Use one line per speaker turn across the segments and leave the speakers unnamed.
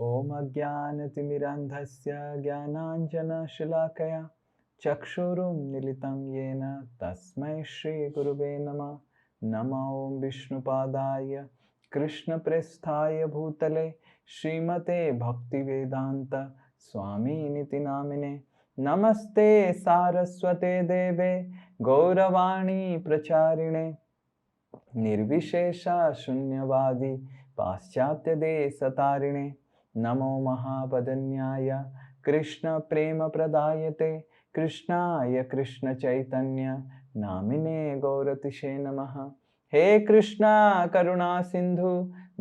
ॐ अज्ञानतिमिरान्धस्य ज्ञानाञ्जनशलाकया चक्षुरुन्मीलितं येन तस्मै श्रीगुरुवे नमः। नमो ॐ विष्णुपादाय कृष्णप्रेष्ठाय भूतले श्रीमते भक्तिवेदान्त स्वामिनिति नामिने। नमस्ते सारस्वते देवे गौरवाणी प्रचारिणे निर्विशेषा शून्यवादी पाश्चात्यदेशतारिणे। नमो महावदन्याय कृष्ण प्रेम प्रदायते कृष्णाय कृष्ण चैतन्य नामिने गौरतिशे नमः। हे कृष्णा करुणा सिंधु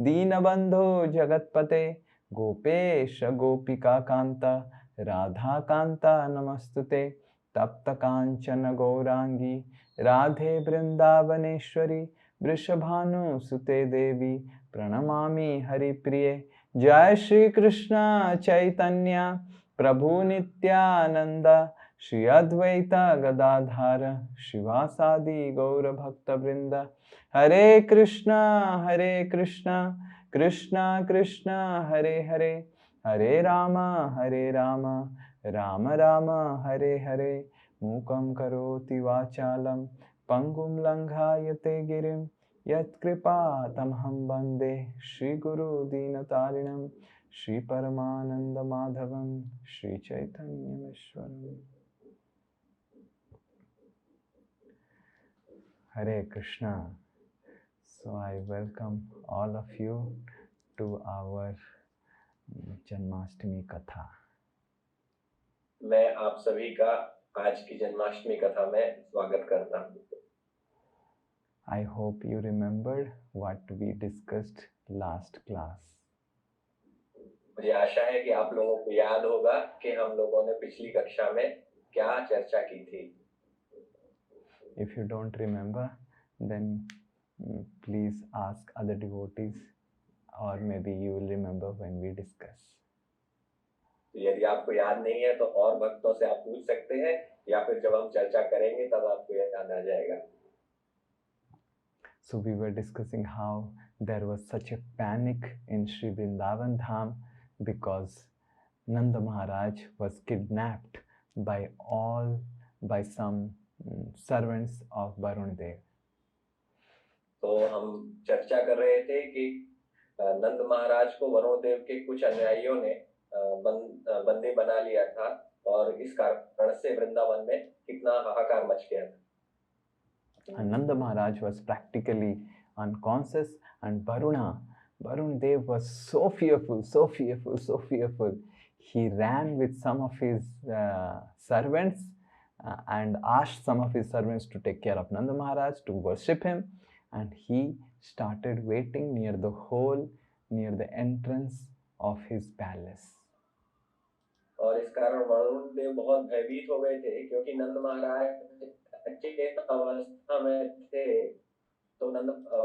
दीनबंधो जगत्पते गोपेश गोपिका कांत राधा कांता नमस्तुते। तप्त कांचन गौरांगी राधे वृंदावनेश्वरी वृषभानुसुते देवी प्रणमामि हरिप्रिये। जय श्री कृष्ण चैतन्य प्रभु नित्यानंद श्री अद्वैत गदाधर शिवासादि गौर भक्त वृंद। हरे कृष्ण कृष्ण कृष्ण हरे हरे, हरे राम राम राम हरे हरे। मूकं करोति वाचालं पंगुं लंघायते गिरिं यत्कृपातमहं वन्दे श्रीगुरुदीनतारिणं श्रीपरमानन्दमाधवं श्रीचैतन्यमीश्वरम्। Hare Krishna. So I welcome all of you to our Janmashtami Katha.
मैं आप सभी का आज की जन्माष्टमी कथा में स्वागत करता हूँ।
I hope you remembered what we discussed last class.
मुझे आशा है कि आप लोगों को याद होगा कि हम लोगों ने पिछली कक्षा में क्या चर्चा की थी।
If you don't remember, then please ask other devotees, or maybe you will remember when we discuss.
यदि आपको याद नहीं है तो और भक्तों से आप पूछ सकते हैं, या फिर जब हम चर्चा करेंगे तब आपको याद आ जाएगा।
So we were discussing how there was such a panic in Sri Vrindavan Dham because Nanda Maharaj was kidnapped by some servants of Varun Dev.
तो हम चर्चा कर रहे थे कि नंद महाराज को वरुण देव के कुछ अनुयायियों ने बंदी बना लिया था और इस कारण से वृंदावन में कितना हाहाकार मच गया था।
And Nanda Maharaj was practically unconscious, and Varun Dev was so fearful. He ran with some of his servants and asked some of his servants to take care of Nanda Maharaj, to worship him, and he started waiting near the hole, near the entrance of his palace.
और इस कारण वरुण देव बहुत भयभीत हो गए थे, क्योंकि नंद महाराज अच्छे अवस्था में थे। तो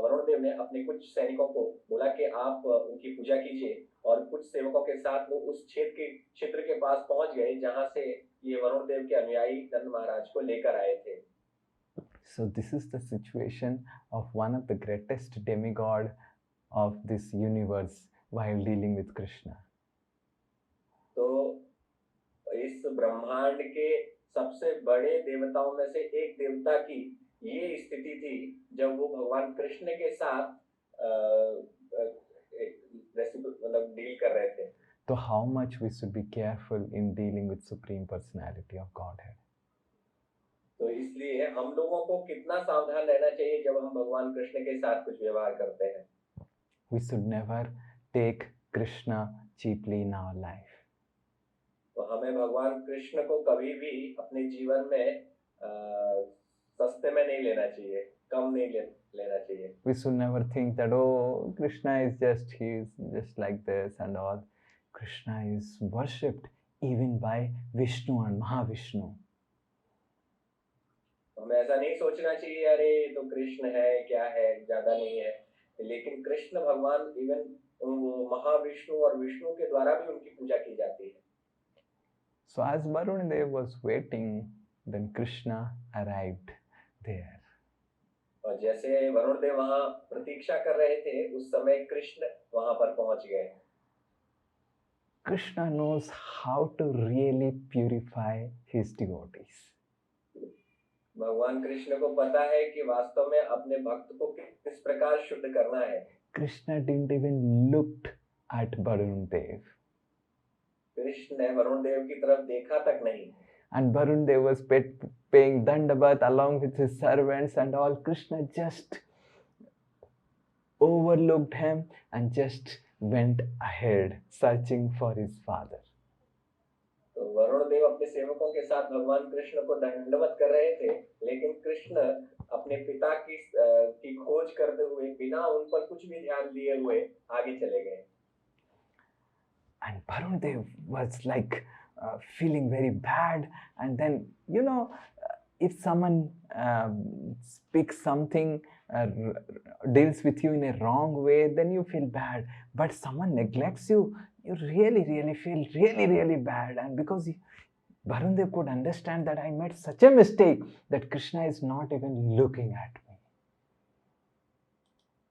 वरुण देव ने अपने कुछ सैनिकों को बोला कि आप उनकी पूजा कीजिए, और कुछ सेवकों के साथ वो उस क्षेत्र के पास पहुंच गए जहां से ये वरुण देव के अनुयायी नंद महाराज को लेकर आए थे।
So this is the situation of one of the greatest demigod of this universe while dealing with Krishna.
तो इस ब्रह्मांड के सबसे बड़े देवताओं में से एक देवता की ये स्थिति थी जब वो भगवान कृष्ण के साथ मतलब डील कर रहे थे।
So how much we should be careful in dealing with Supreme Personality of Godhead.
तो इसलिए हम लोगों को कितना सावधान रहना चाहिए जब हम भगवान कृष्ण के साथ कुछ व्यवहार करते हैं।
We should never take Krishna cheaply in our life.
तो हमें भगवान कृष्ण को कभी भी अपने जीवन में सस्ते में नहीं लेना चाहिए, कम नहीं लेना चाहिए।
We should never think that oh, Krishna is he is just like this and all. Krishna is worshipped even by Vishnu and Mahavishnu.
हमें ऐसा नहीं सोचना चाहिए अरे तो कृष्ण है क्या है, ज्यादा नहीं है, लेकिन कृष्ण भगवान इवन महाविष्णु और विष्णु के द्वारा भी उनकी पूजा की जाती है।
So as Varun Dev was waiting, then Krishna arrived there.
और जैसे वरुण देव वहां प्रतीक्षा कर रहे थे, उस समय कृष्ण वहां पर पहुंच गए।
Krishna knows how to really purify his devotees.
भगवान कृष्ण को पता है कि वास्तव में अपने भक्त को किस प्रकार शुद्ध करना है.
Krishna didn't even looked at Varun Dev.
Krishna ने वरुण देव की तरफ देखा तक नहीं.
And Varun Dev was paying Dandavat along with his servants and all. Krishna just overlooked him and just went ahead searching for his father.
तो वरुण देव अपने सेवकों के साथ भगवान कृष्ण को दंडवत कर रहे थे, लेकिन कृष्ण अपने पिता की खोज करते हुए बिना उन पर कुछ भी ध्यान दिए हुए आगे चले गए.
And Varun Dev was like feeling very bad. And then, if someone speaks something, deals with you in a wrong way, then you feel bad. But someone neglects you, you really, really feel really, really bad. And because Varun Dev could understand that I made such a mistake that Krishna is not even looking at me.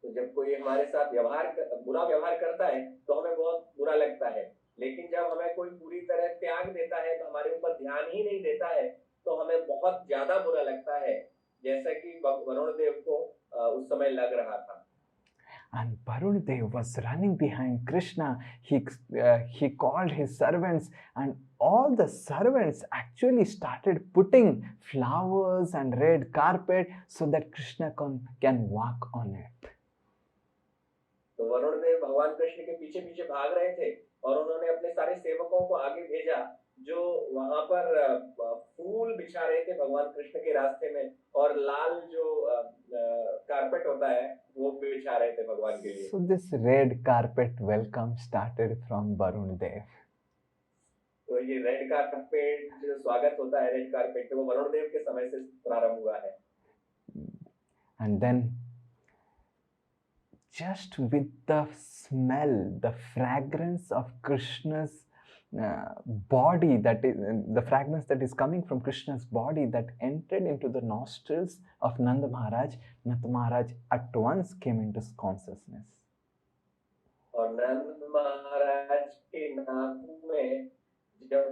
तो जब कोई हमारे साथ बुरा व्यवहार करता है तो हमें बहुत बुरा लगता है, लेकिन जब हमें कोई पूरी तरह त्याग देता है, तो हमारे ऊपर ध्यान ही नहीं देता है, तो हमें बहुत ज्यादा बुरा लगता है, जैसा कि वरुण देव को उस समय लग रहा था.
And Varun Dev was running behind Krishna. He called his servants, and all the servants actually started putting flowers and red carpet so that Krishna can walk on it.
तो वरुण देव भगवान कृष्ण के पीछे पीछे भाग रहे थे और उन्होंने अपने सारे सेवकों को आगे भेजा, जो वहां पर फूल बिछा रहे थे भगवान कृष्ण के रास्ते में, और लाल जो कारपेट होता है वो बिछा रहे थे भगवान के लिए.
So this red carpet welcome started from Varun Dev.
तो ये रेड कारपेट जो स्वागत होता है रेड कारपेट पे, वो वरुण देव के समय से प्रारंभ हुआ है.
And then just with the smell, the fragrance of Krishna's body, that is the fragrance that is coming from Krishna's body that entered into the nostrils of Nanda Maharaj at once came into consciousness.
और नंद महाराज के नाक में जब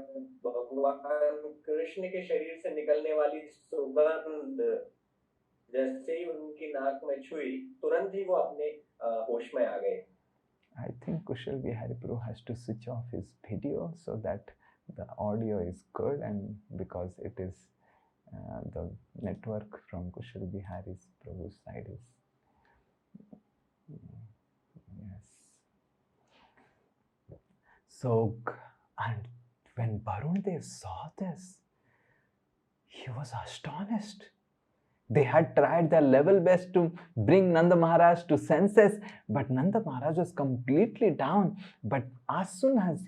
भगवान कृष्ण के शरीर से निकलने वाली सुगंध जैसे ही उनकी नाक में छुई, तुरंत ही वो अपने होश में आ गए.
I think Kushal Bihari Prabhu has to switch off his video so that the audio is good, and because it is the network from Kushal Bihari Prabhu's side is yes. So, and when Varun Dev saw this, he was astonished. They had tried their level best to bring Nanda Maharaj to senses, but Nanda Maharaj was completely down. But as soon as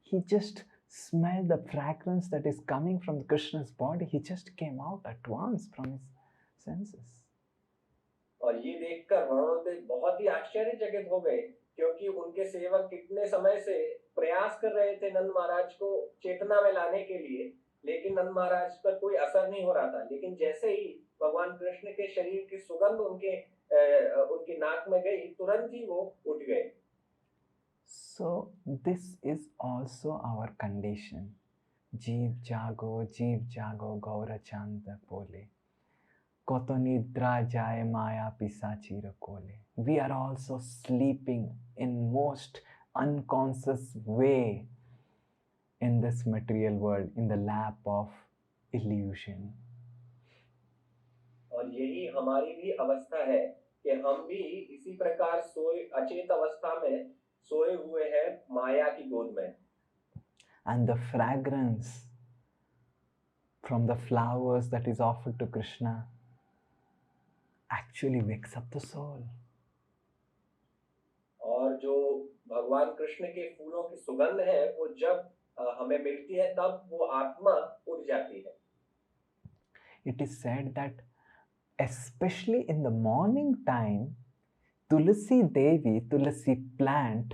he just smelled the fragrance that is coming from Krishna's body, he just came out at once from his senses.
और ये देखकर वरुण देव बहुत ही आश्चर्यचकित हो गए, क्योंकि उनके सेवक कितने समय से प्रयास कर रहे थे नंद महाराज को चेतना में लाने के लिए, लेकिन नंद महाराज पर कोई असर नहीं हो रहा था. लेकिन जैसे ही भगवान कृष्ण के शरीर की सुगंध उनकी नाक में गई, तुरंत ही वो उठ गए.
So this is also our condition. Jeev jago gaura chanda pole. Koto nidra jaye maya pisachira kole. We are also sleeping in most unconscious way in this material world, in the lap of illusion.
और यही हमारी भी अवस्था है कि हम भी इसी प्रकार अचेत अवस्था में सोए हुए हैं माया की गोद में.
And the fragrance from the flowers that is offered to Krishna actually wakes up the soul.
और जो भगवान कृष्ण के फूलों की सुगंध है, वो जब हमें मिलती है, तब वो आत्मा उठ जाती है.
It is said that especially in the morning time, Tulasi plant,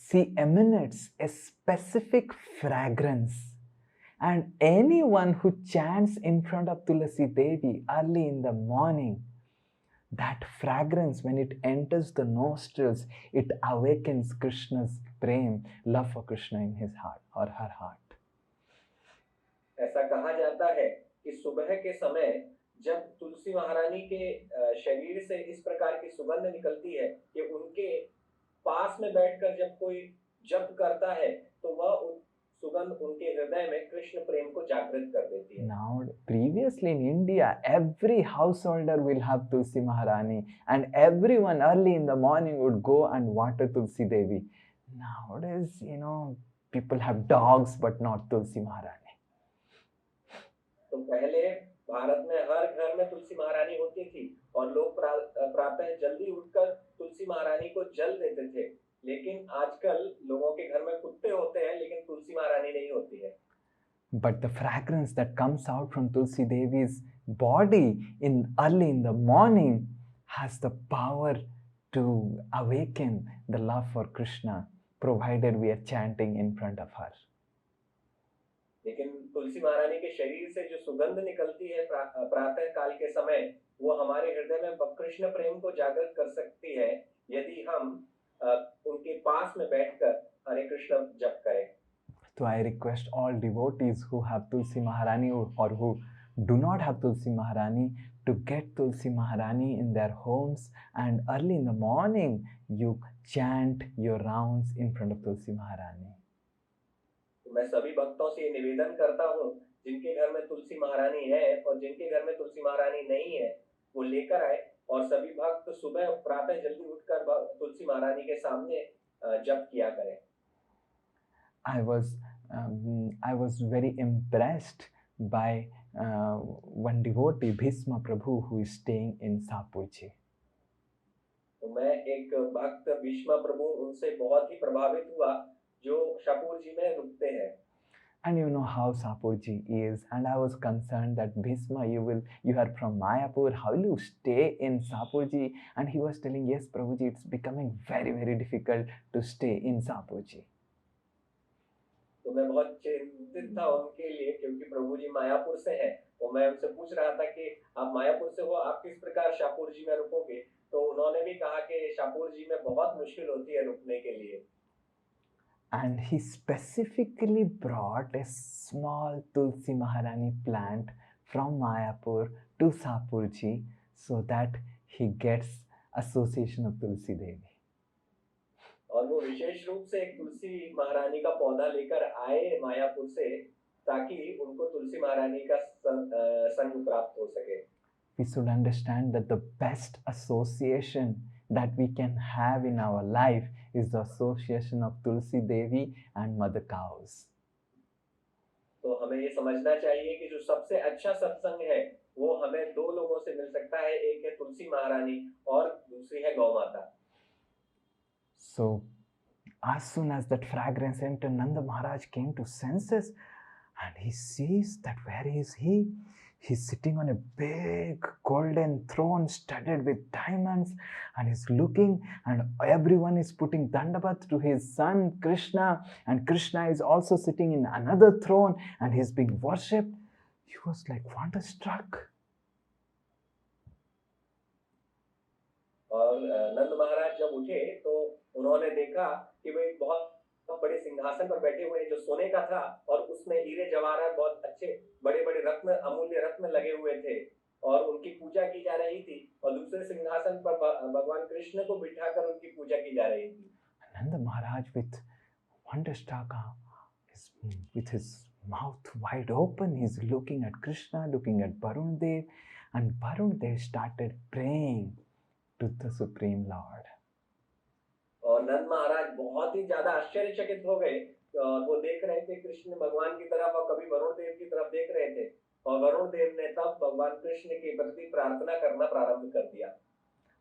she emanates a specific fragrance, and anyone who chants in front of Tulasi Devi early in the morning, That fragrance, when it enters the nostrils, it awakens Krishna's prem, love for Krishna in his heart or her heart.
ऐसा कहा जाता है कि सुबह के समय जब तुलसी महारानी के शरीर से इस प्रकार की सुगंध निकलती है कि उनके पास में बैठकर जब कोई जप करता है तो वह सुगंध उनके हृदय में कृष्ण प्रेम को जागृत कर देती है।
Now, previously in India, every householder will have Tulsi Maharani, and everyone early in the morning would go and water Tulsi Devi. Nowadays, people have dogs but not Tulsi Maharani.
तो पहले भारत में हर घर में तुलसी महारानी होती थी और लोग प्रातः जल्दी उठकर तुलसी महारानी को जल देते थे, लेकिन आजकल लोगों के घर में कुत्ते होते हैं लेकिन तुलसी महारानी नहीं होती है।
But the fragrance that comes out from Tulsi Devi's body early in the morning has the power to awaken the love for Krishna, provided we are chanting in front of her.
लेकिन तुलसी महारानी के शरीर से जो सुगंध निकलती है प्रातः काल के समय, वो हमारे हृदय में कृष्ण प्रेम को जागृत कर सकती है यदि हम उनके पास में बैठकर हरे कृष्ण जप करें।
So I request all devotees who have Tulsi Maharani or who do not have Tulsi Maharani to get Tulsi Maharani in their homes, and early in the morning you chant your rounds in front of Tulsi Maharani.
मैं सभी भक्तों से निवेदन करता हूँ जिनके घर में तुलसी महारानी है और जिनके घर में तुलसी महारानी नहीं है वो लेकर आए और सभी भक्त सुबह प्रातः जल्दी उठकर तुलसी महारानी के सामने जप किया करें।
I was very impressed by one devotee, Bhisma Prabhu, who is staying in Sapurji.
तो मैं एक भक्त भीष्मा प्रभु उनसे बहुत ही प्रभावित हुआ जो शापुरजी में रुकते हैं।
And you know how Sapurji is, and I was concerned that Bhisma, you are from Mayapur, how will you stay in Sapurji? And he was telling, yes, Prabhuji, it's becoming very, very difficult to stay in Sapurji.
तो मैं बहुत चिंतित था उनके लिए क्योंकि प्रभु जी मायापुर से हैं, तो मैं उनसे पूछ रहा था कि आप मायापुर से हो, आप किस प्रकार शापुर जी में रुकोगे? तो उन्होंने भी कहा कि शापुर जी में बहुत मुश्किल होती है रुकने के लिए।
And he specifically brought a small Tulsi Maharani plant from Mayapur to Sapurji so that he gets association of Tulsi Devi.
और वो विशेष रूप से एक तुलसी महारानी का पौधा लेकर आए मायापुर से ताकि उनको तुलसी महारानी का संग प्राप्त हो सके।
We should understand that the best association that we can have in our life is the association of Tulsi Devi and mother cows.
तो हमें ये समझना चाहिए कि जो सबसे अच्छा सत्संग है वो हमें दो लोगों से मिल सकता है, एक है तुलसी महारानी और दूसरी है गौ माता।
So, as soon as that fragrance entered, Nanda Maharaj came to senses and he sees that where is he? He's sitting on a big golden throne studded with diamonds and he's looking, and everyone is putting dandavat to his son Krishna, and Krishna is also sitting in another throne and he's being worshipped. He was like wonderstruck.
और नंद महाराज जब उठे तो उन्होंने देखा कि वो एक बहुत बड़े सिंहासन पर बैठे हुए जो सोने का था और उसमें हीरे जवाहरात बहुत अच्छे बड़े बड़े रत्न अमूल्य रत्न लगे हुए थे और उनकी पूजा की जा रही थी, और दूसरे सिंहासन पर भगवान कृष्ण को बिठाकर उनकी पूजा की जा रही थी।
Nanda Maharaj with wonderstruck, with his mouth wide open, he's looking at Krishna, looking at Varun Dev, and Varun Dev started praying to the Supreme Lord.
और नंद महाराज बहुत ही ज्यादा आश्चर्यचकित हो गए और वो देख रहे थे कृष्ण भगवान की तरफ और कभी वरुण देव की तरफ देख रहे थे, और वरुण देव ने तब भगवान कृष्ण के प्रति प्रार्थना करना प्रारंभ कर दिया।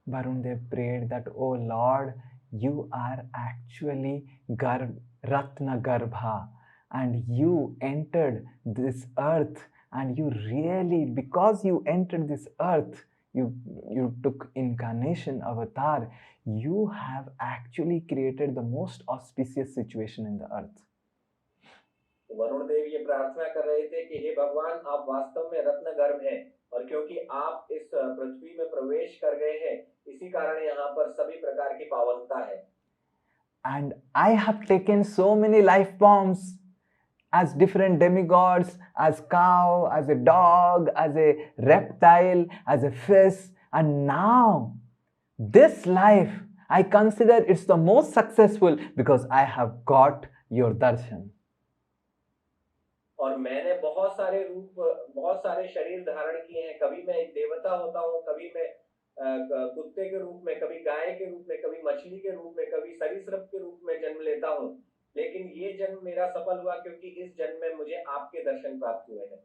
Varun Dev prayed that, oh Lord, you are actually Ratna Garbha, and you entered this earth, and you really, because you entered this earth, you took incarnation, avatar, you have actually created the most auspicious situation in the earth.
Varun देव ये प्रार्थना कर रहे थे कि हे भगवान, आप वास्तव में रत्न गर्भ हैं और क्योंकि आप इस पृथ्वी में प्रवेश कर गए हैं, इसी कारण यहाँ पर सभी प्रकार की पावनता है।
And I have taken so many life forms as different demigods, as cow, as a dog, as a reptile, as a fish, and now this life I consider it's the most successful because I have got your darshan.
और मैंने बहुत सारे रूप, बहुत सारे शरीर धारण किए हैं। कभी मैं एक देवता होता हूँ, कभी मैं कुत्ते के रूप में, कभी गाय के रूप में, कभी मछली के रूप में, कभी सरीसृप के रूप में जन्म लेता हूँ। लेकिन ये जन्म मेरा सफल हुआ क्योंकि इस जन्म में मुझे आपके दर्शन प्राप्त हुए हैं।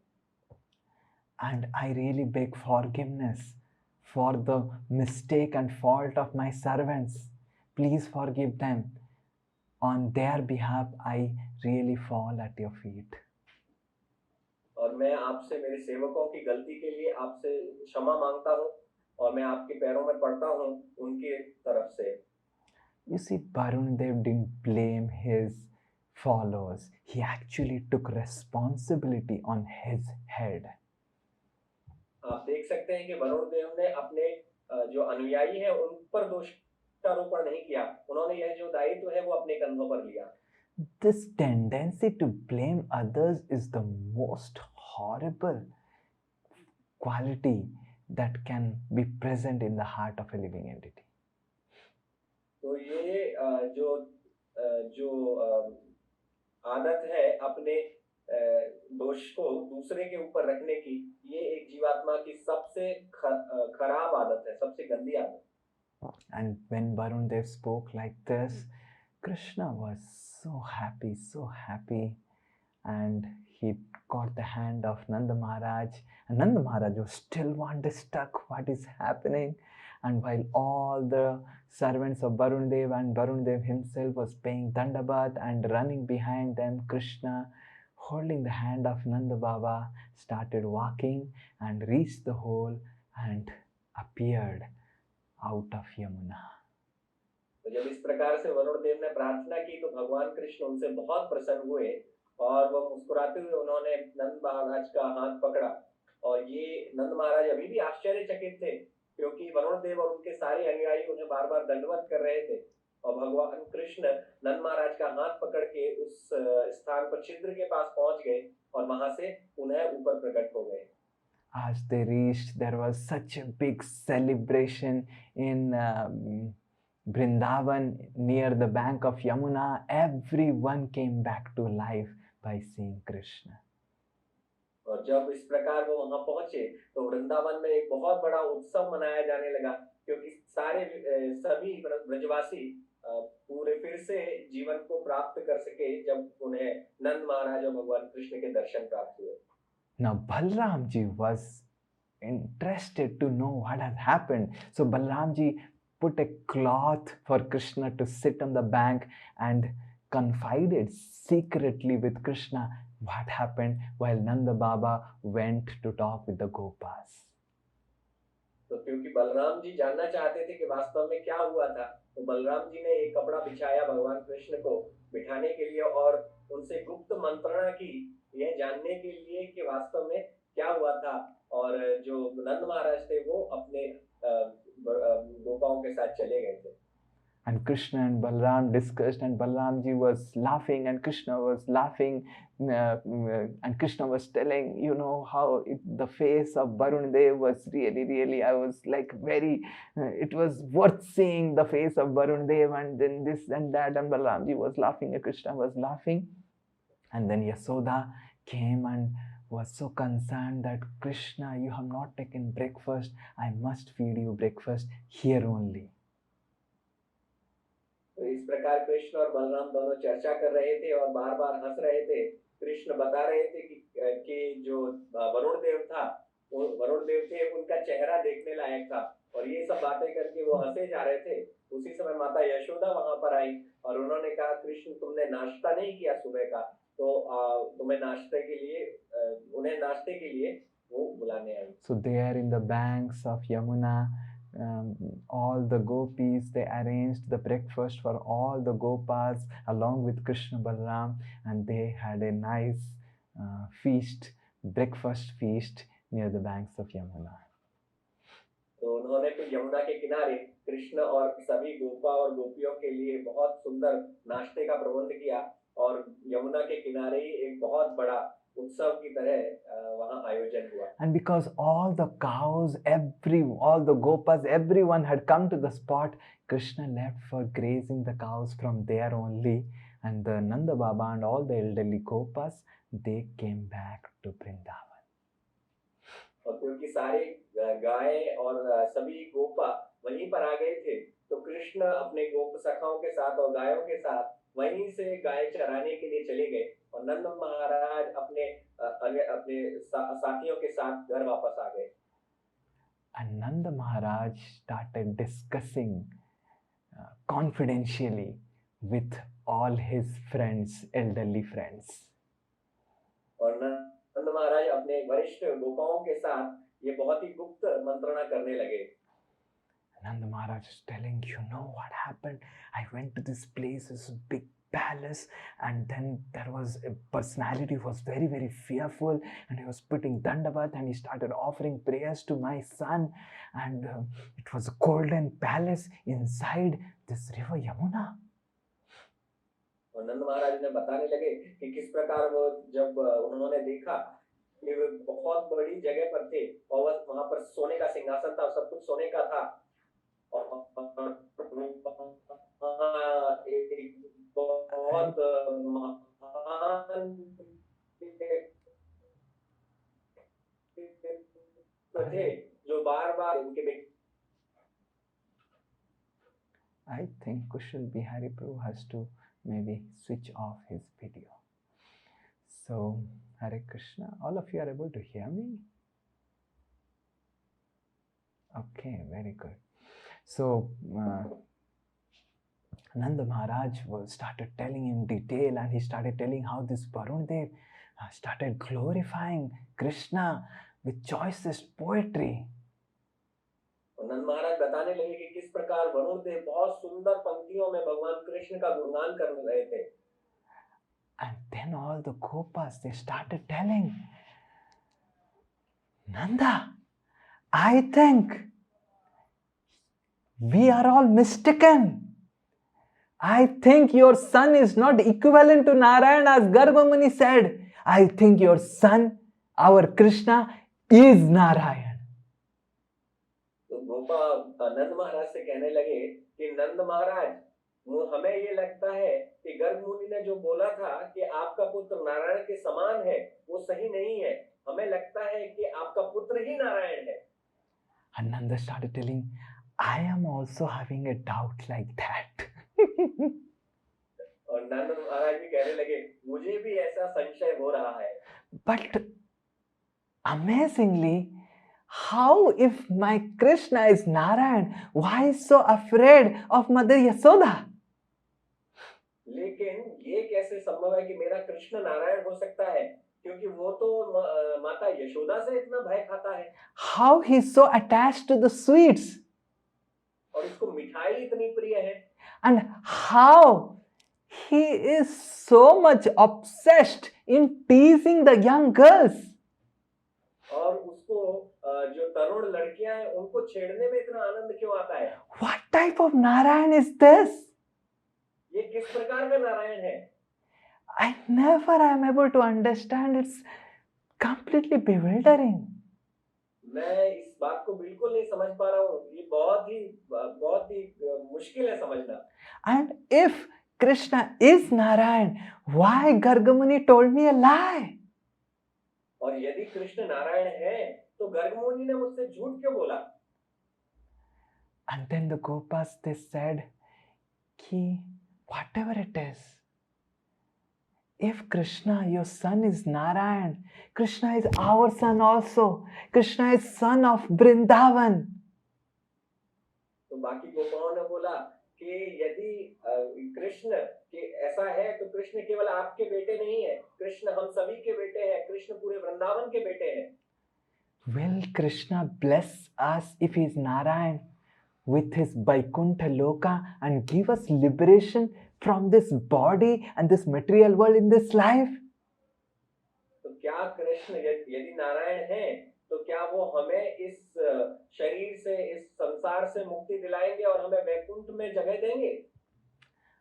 And I really beg forgiveness for the mistake and fault of my servants. Please forgive them. On their behalf, I really fall at your feet.
और मैं आपसे, मेरे सेवकों की गलती के लिए आपसे क्षमा मांगता हूँ और मैं आपके पैरों में पड़ता हूँ उनकी तरफ से।
You see, Varun Dev didn't blame his followers. He actually took responsibility on his head.
आप देख सकते हैं कि वरुण देव ने अपने जो अनुयायी हैं उन पर दोषारोपण नहीं किया। उन्होंने यह जो दायित्व है वो अपने कंधों पर लिया।
This tendency to blame others is the most horrible quality that can be present in the heart of a living entity.
तो ये जो आदत है अपने दोष को दूसरे के ऊपर रखने की, ये एक जीवात्मा की सबसे खराब आदत है, सबसे गंदी आदत।
And when Varun Dev spoke like this, Krishna was so happy, and he caught the hand of Nanda Maharaj, and Nanda Maharaj was still wonderstruck what is happening. And while all the servants of Varun Dev and Varun Dev himself was paying Dandabat and running behind them, Krishna, holding the hand of Nanda Baba, started walking and reached the hole and appeared out of Yamuna.
तो जब इस प्रकार से वरुण देव ने प्रार्थना की तो भगवान कृष्ण उनसे बहुत प्रसन्न हुए और वो मुस्कुराते हुए उन्होंने नंद महाराज का हाथ पकड़ा। और ये नंद महाराज अभी भी आश्चर्यचकित थे क्योंकि वरुण देव और उनके सारे अनुयायी उन्हें बार बार दंडवत कर रहे थे और भगवान कृष्ण नंद महाराज का हाथ पकड़ के उस स्थान पर छिद्र के पास पहुंच गए और वहां से उन्हें ऊपर प्रकट हो गए।
As they reached, there was such a big celebration in Vrindavan near the bank of Yamuna. Everyone came back to life by seeing Krishna.
और जब इस प्रकार वो वहां पहुंचे तो वृंदावन में एक बहुत बड़ा उत्सव मनाया जाने लगा क्योंकि सभी ब्रजवासी पूरे फिर से जीवन को प्राप्त कर सके जब उन्हें नंद महाराज और भगवान कृष्ण के दर्शन प्राप्त हुए।
Now Balramji was interested to know what had happened. So Balramji put a cloth for Krishna to sit on the bank and confided secretly with Krishna what happened while Nanda Baba went to talk with the Gopas.
तो क्योंकि बलराम जी जानना चाहते थे कि वास्तव में क्या हुआ था, तो बलराम जी ने एक कपड़ा बिछाया भगवान कृष्ण को बिठाने के लिए और उनसे गुप्त मंत्रणा की, यह जानने के लिए कि वास्तव में क्या हुआ था। और जो नंद महाराज थे वो अपने गोपाओं के साथ चले गए थे।
And Krishna and Balram discussed, and Balramji was laughing, and Krishna was laughing, and Krishna was telling, you know, how the face of Varun Dev was really, I was like it was worth seeing the face of Varun Dev, and then this and that, and Balramji was laughing, and Krishna was laughing. And then Yasoda came and was so concerned that Krishna, you have not taken breakfast, I must feed you breakfast here only.
तो इस प्रकार कृष्ण और बलराम दोनों चर्चा कर रहे थे और बार बार हंस रहे थे। कृष्ण बता रहे थे कि जो वरुण देव थे उनका चेहरा देखने लायक था और ये सब बातें करके वो हंसे जा रहे थे। उसी समय माता यशोदा वहां पर आई और उन्होंने कहा, कृष्ण तुमने नाश्ता नहीं किया सुबह का, तो तुम्हें उन्हें नाश्ते के लिए वो बुलाने आई।
So there in the banks of Yamuna, all the gopis, they arranged the breakfast for all the gopas along with Krishna Balram, and they had a nice breakfast feast near the banks of Yamuna.
तो उन्होंने फिर यमुना के किनारे कृष्ण और सभी गोपा और गोपियों के लिए बहुत सुंदर नाश्ते का प्रबंध किया और यमुना के किनारे ही एक बहुत बड़ा उत्सव की तरह वहां आयोजन हुआ.
And because all the cows, all the gopas, everyone had come to the spot, Krishna left for grazing the cows from there only, and the Nanda Baba and all the elderly gopas, they came back to Vrindavan.
और क्योंकि सारे गाय और सभी गोपा वहीं पर आ गए थे, तो कृष्ण अपने गोप सखाओं के साथ और गायों के साथ वहीं से गाय चराने के लिए चले गए और नंद महाराज अपने साथियों के साथ घर वापस आ गए.
And Nanda Maharaj started discussing confidentially with all his friends, elderly friends.
और नंद महाराज अपने वरिष्ठ गोपाओं के साथ ये बहुत ही गुप्त मंत्रणा करने लगे.
Nanda Maharaj is telling, you know what happened? I went to this place, this big palace, and then there was a personality who was very, very fearful, and he was putting dandavat, and he started offering prayers to my son, and it was a golden palace inside this river Yamuna.
और नंद महाराज ने बताने लगे कि किस प्रकार वो जब उन्होंने देखा कि वे बहुत बड़ी जगह पर थे और वहां पर सोने का सिंहासन था, सब कुछ सोने का था और एक बहुत महान थे जो बार-बार उनके
I think Kushal Bihari Prabhu has to maybe switch off his video. So, Hare Krishna, all of you are able to hear me? Okay, very good. So, Nanda Maharaj started telling in detail, and he started telling how this Varun Dev started glorifying Krishna with choicest poetry.
नंद महाराज बताने लगे कि किस प्रकार वरुण देव बहुत सुंदर पंक्तियों में भगवान कृष्ण का गुणगान कर रहे थे.
And then all the gopas, they started telling, Nanda, I think we are all mistaken. I think your son is not equivalent to Narayan as Garba Muni said. I think your son, our Krishna, is Narayan.
तो गोपा नंद महाराज से कहने लगे कि नंद महाराज, हमें ये लगता है कि गर्ग मुनि ने जो बोला था कि आपका पुत्र नारायण के समान है, वो सही नहीं है. हमें लगता है कि आपका पुत्र ही नारायण है.
And Nanda started telling, I am also having a doubt like that.
और नंद महाराज भी कहने लगे, मुझे भी ऐसा संशय हो रहा है.
But amazingly, how if my Krishna is Narayan, why so afraid of Mother Yasoda?
लेकिन ये कैसे संभव है कि मेरा कृष्ण नारायण हो सकता है, क्योंकि वो तो माता यशोदा से इतना भय खाता है.
How he is so attached to the sweets?
और इसको मिठाई इतनी प्रिय है.
And how he is so much obsessed in teasing the young girls.
और उसको जो तरुण लड़कियां हैं उनको छेड़ने में इतना आनंद क्यों आता है?
What type of Narayan is this?
ये किस प्रकार का नारायण है?
I never am able to understand. It's completely bewildering.
मैं इस बात को बिल्कुल नहीं समझ पा रहा हूँ. ये बहुत ही मुश्किल है समझना.
And if Krishna is Narayan, why Garga Muni told me a lie?
और यदि कृष्ण नारायण है, तो गर्ग मुनि ने मुझसे झूठ क्यों बोला?
And then the Gopas, they said, ki whatever it is, if Krishna, your son is Narayan, Krishna is our son also. Krishna is son of Vrindavan.
तो बाकी गोपाओं ने बोला कि यदि कृष्ण कि ऐसा है तो कृष्ण केवल आपके बेटे नहीं है, कृष्ण हम सभी के बेटे हैं, कृष्ण पूरे वृंदावन के बेटे हैं.
Will Krishna bless us if he is Narayan with his Vaikuntha Loka and give us liberation from this body and this material world in this life?
तो क्या कृष्ण यदि नारायण है तो क्या वो हमें इस शरीर से, इस संसार से मुक्ति दिलाएंगे और हमें वैकुंठ में जगह देंगे?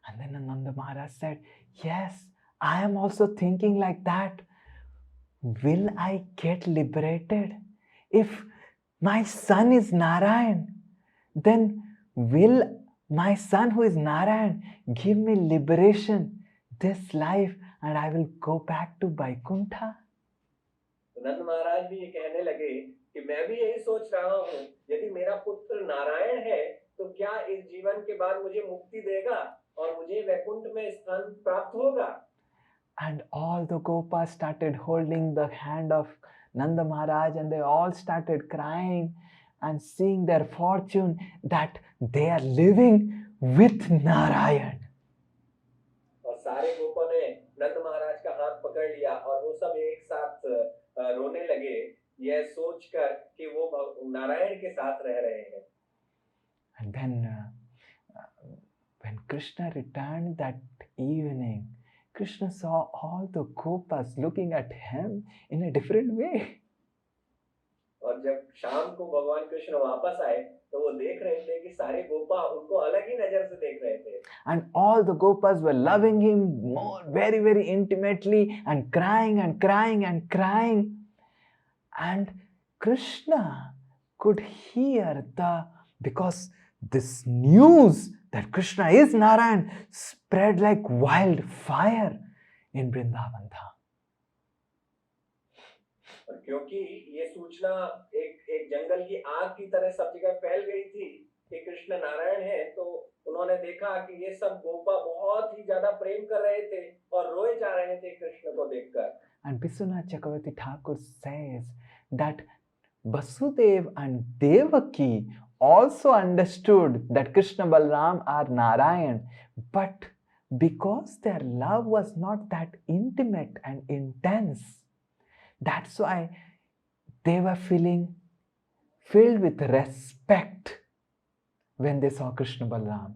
And then Nanda Maharaj said, yes, I am also thinking like that. Will I get liberated? If my son is Narayan, then will my son who is Narayan give me liberation this life and I will go back to Vaikuntha?
तो नंद महाराज भी ये कहने लगे कि मैं भी यही सोच रहा हूँ, यदि मेरा पुत्र नारायण है तो क्या इस जीवन के बाद मुझे मुक्ति देगा और मुझे वैकुंठ में स्थान प्राप्त होगा?
And all the Gopas started holding the hand of Nanda Maharaj and they all started crying and seeing their fortune that they are living with Narayan.
और सारे गोपों ने नंद महाराज का हाथ पकड़ लिया और वो सब एक साथ रोने लगे, यह सोचकर कि वो नारायण के साथ रह रहे हैं।
And then when Krishna returned that evening, Krishna saw all the Gopas looking at him in a different way.
और जब शाम को भगवान कृष्ण वापस आए तो वो देख रहे थे कि सारे गोपा उनको अलग ही नजर से देख रहे थे।
And all the Gopas were loving him more, very, very intimately and crying and crying and crying. And Krishna could hear because this news that Krishna is Narayan spread like wildfire in Vrindavan.
और क्योंकि ये सूचना एक जंगल की आग की तरह सब जगह फैल गई थी कि कृष्ण नारायण है, तो उन्होंने देखा कि ये सब गोपा बहुत ही ज्यादा प्रेम कर रहे थे और रोए जा रहे थे कृष्ण को देखकर।
And Vishwanath Chakravarti Thakur says that Vasudev and Devaki also understood that Krishna Balram are Narayan, but because their love was not that intimate and intense, that's why they were filled with respect when they saw Krishna Balram.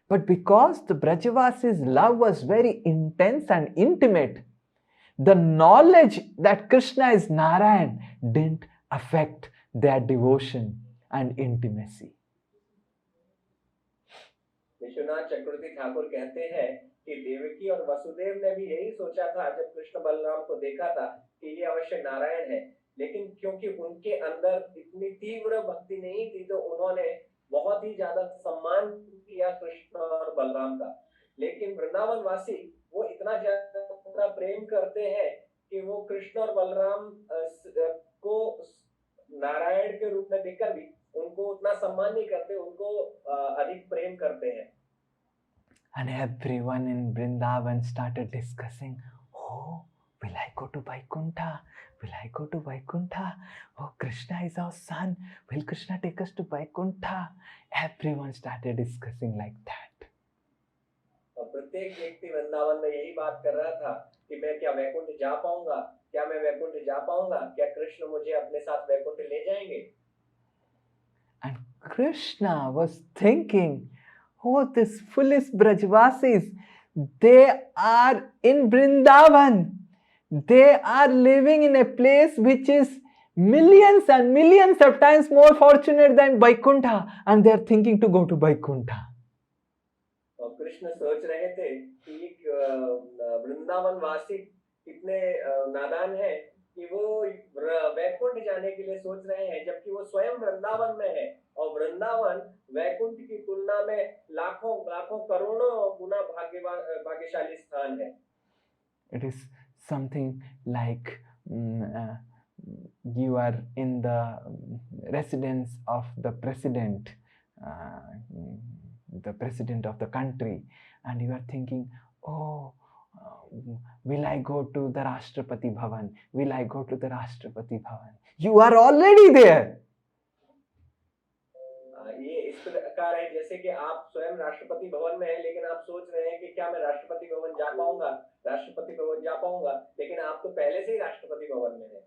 But because the Brajavasis' love was very intense and intimate, the knowledge that Krishna is Narayan didn't affect their devotion and intimacy.
Vishwanath चक्रवर्ती ठाकुर कहते हैं कि देवकी और वसुदेव ने भी यही सोचा था जब कृष्ण बलराम को देखा था कि ये अवश्य नारायण है, लेकिन क्योंकि उनके अंदर इतनी तीव्र भक्ति नहीं थी तो उन्होंने बहुत ही ज्यादा सम्मान किया कृष्ण और बलराम का। लेकिन वृंदावन वासी वो इतना ज्यादा प्रेम करते हैं कि वो कृष्ण और बलराम को नारायण के रूप में देखकर भी उनको उतना सम्मान नहीं करते, उनको अधिक प्रेम करते हैं।
And everyone in Vrindavan started discussing, oh, will I go to Vaikuntha? Will I go to Vaikuntha? Oh, Krishna is our son. Will Krishna take us to Vaikuntha? Everyone started discussing like that.
और प्रत्येक व्यक्ति वृंदावन में यही बात कर रहा था कि मैं क्या वैकुंठ जा पाऊंगा, क्या मैं वैकुंठ जा पाऊंगा, क्या कृष्ण मुझे अपने साथ वैकुंठ ले जाएंगे?
And Krishna was thinking, oh, this foolish Brajvasis, they are in Vrindavan. They are living in a place which is millions and millions of times more fortunate than Vaikuntha, and they are thinking to go to Vaikuntha.
और कृष्ण सोच रहे थे कि वृंदावन वासी कितने नादान हैं कि वो वैकुंठ जाने के लिए सोच रहे हैं, जबकि वो स्वयं वृंदावन में है और वृंदावन वैकुंठ की तुलना में लाखों लाखों करोड़ों गुना भाग्यशाली स्थान है।
It is something like you are in the residence of the president of the country, and you are thinking, oh, will I go to the Rashtrapati Bhavan? Will I go to the Rashtrapati Bhavan? You are already there.
ये इस प्रकार है जैसे कि आप स्वयं राष्ट्रपति भवन में हैं, लेकिन आप सोच रहे हैं कि क्या मैं राष्ट्रपति भवन जा पाऊंगा, राष्ट्रपति भवन जा पाऊंगा, लेकिन आप तो पहले से ही राष्ट्रपति भवन में हैं।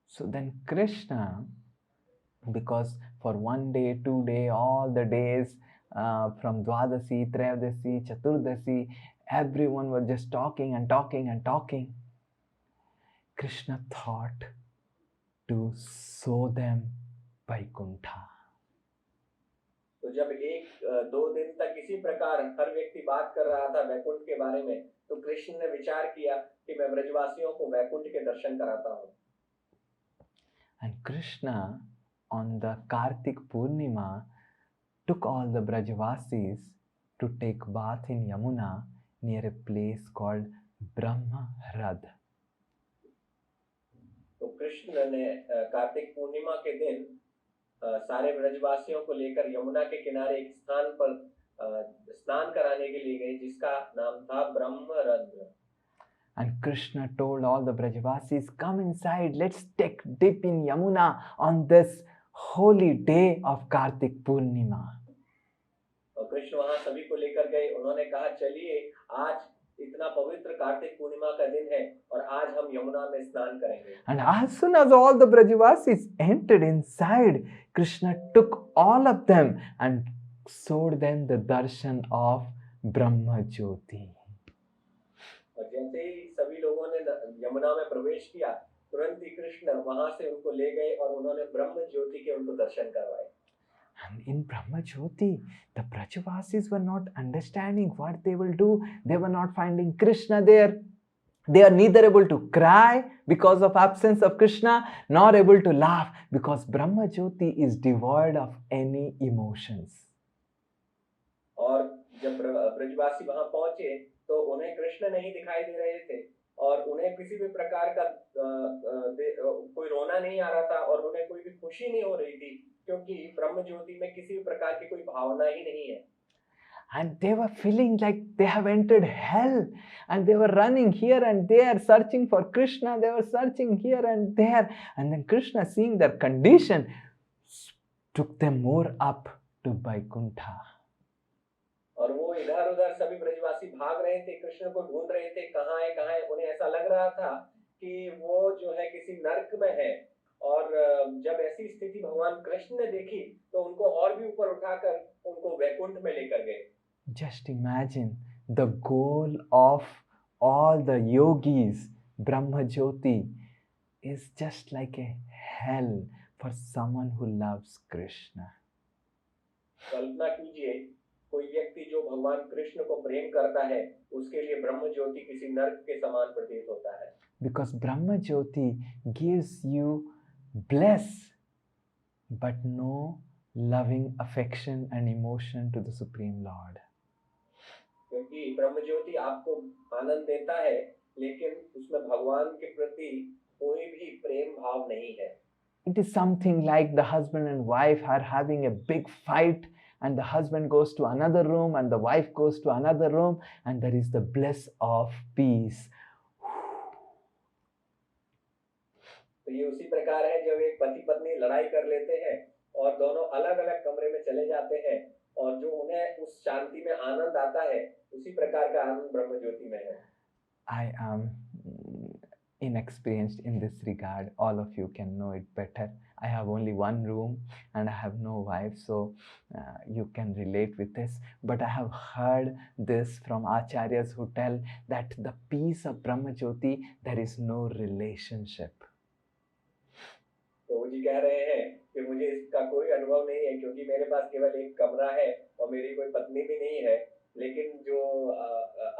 So then Krishna, because for 1 day, 2 day, all the days from Dwadasi, Trayodasi, Chaturdasi, everyone was just talking and talking and talking. Krishna thought, to show them Vaikuntha.
तो जब एक दो दिन तक इसी प्रकार हर व्यक्ति बात कर रहा था वैकुंठ के बारे में, तो कृष्ण ने विचार किया कि मैं ब्रजवासियों को वैकुंठ के दर्शन कराता हूँ.
And Krishna on the Kartik Purnima took all the Brajavasis to take bath in Yamuna near a place called Brahmarad.
तो कृष्ण ने कार्तिक पूर्णिमा के दिन सारे ब्रजवासियों को लेकर यमुना के किनारे एक स्थान पर स्नान कराने के लिए गए जिसका नाम था Brahmarath.
And Krishna told all the Brajavasis, come inside, let's take dip in Yamuna on this holy day of Kartik Purnima.
और कृष्ण वहां सभी को लेकर गए. उन्होंने कहा चलिए आज इतना पवित्र कार्तिक पूर्णिमा का दिन है और आज हम यमुना में स्नान करेंगे.
And as soon as all the Brajavasis entered inside, Krishna took all of them and showed them the darshan of Brahma Jyoti.
और जैसे ही सभी लोगों ने यमुना में प्रवेश किया, तुरंत ही कृष्ण वहां से उनको ले गए और उन्होंने ब्रह्म ज्योति के उनको दर्शन करवाए.
And in Brahma Jyoti, the Brajavasis were not understanding what they will do. They were not finding Krishna there. They are neither able to cry because of absence of Krishna, nor able to laugh because Brahma Jyoti is devoid of any emotions.
और जब ब्रजवासी वहां पहुंचे तो उन्हें कृष्ण नहीं दिखाई दे रहे थे और उन्हें किसी भी प्रकार का कोई रोना नहीं आ रहा था और उन्हें कोई भी खुशी नहीं हो रही थी क्योंकि ब्रह्म ज्योति में किसी भी प्रकार की कोई भावना ही नहीं है.
And they were feeling like they have entered hell and they were running here and there searching for Krishna. They were searching here and there. And then Krishna, seeing their condition, took them more up to Vaikuntha.
और वो इधर उधर सभी ब्रजवासी भाग रहे थे, कृष्ण को ढूंढ रहे थे, कहाँ है कहाँ है. उन्हें ऐसा लग रहा था कि वो जो है किसी नरक में है. और जब ऐसी स्थिति भगवान कृष्ण ने देखी तो उनको और भी ऊपर उठाकर उनको वैकुंठ में लेकर गए.
Just imagine the goal of all the yogis, Brahma Jyoti, is just like a hell for someone who loves Krishna.
कल्पना कीजिए कोई व्यक्ति जो भगवान कृष्ण को प्रेम करता है उसके लिए ब्रह्म ज्योति किसी नरक के समान प्रतीत होता है.
Because Brahma Jyoti gives you bliss but no loving affection and emotion to the Supreme Lord.
क्योंकि ब्रह्म ज्योति आपको आनंद देता है लेकिन उसमें भगवान के प्रति कोई भी प्रेम भाव नहीं है.
It is something like the husband and wife are having a big fight and the husband goes to another room and the wife goes to another room and there is the bliss of peace.
तो ये उसी प्रकार है जब एक पति पत्नी लड़ाई कर लेते हैं और दोनों अलग अलग कमरे में चले जाते हैं और जो उन्हें उस शांति में आनंद आता है उसी प्रकार का आनंद ब्रह्म ज्योति में है.
I am inexperienced in this regard. All of you can know it better. I have only one room and I have no wife, so you can relate with this. But I have heard this from acharyas who tell that the peace of Brahma Jyoti, there is no relationship.
तो जी कह रहे हैं कि मुझे इसका कोई अनुभव नहीं है क्योंकि मेरे पास केवल एक कमरा है और मेरी कोई पत्नी भी नहीं है. लेकिन जो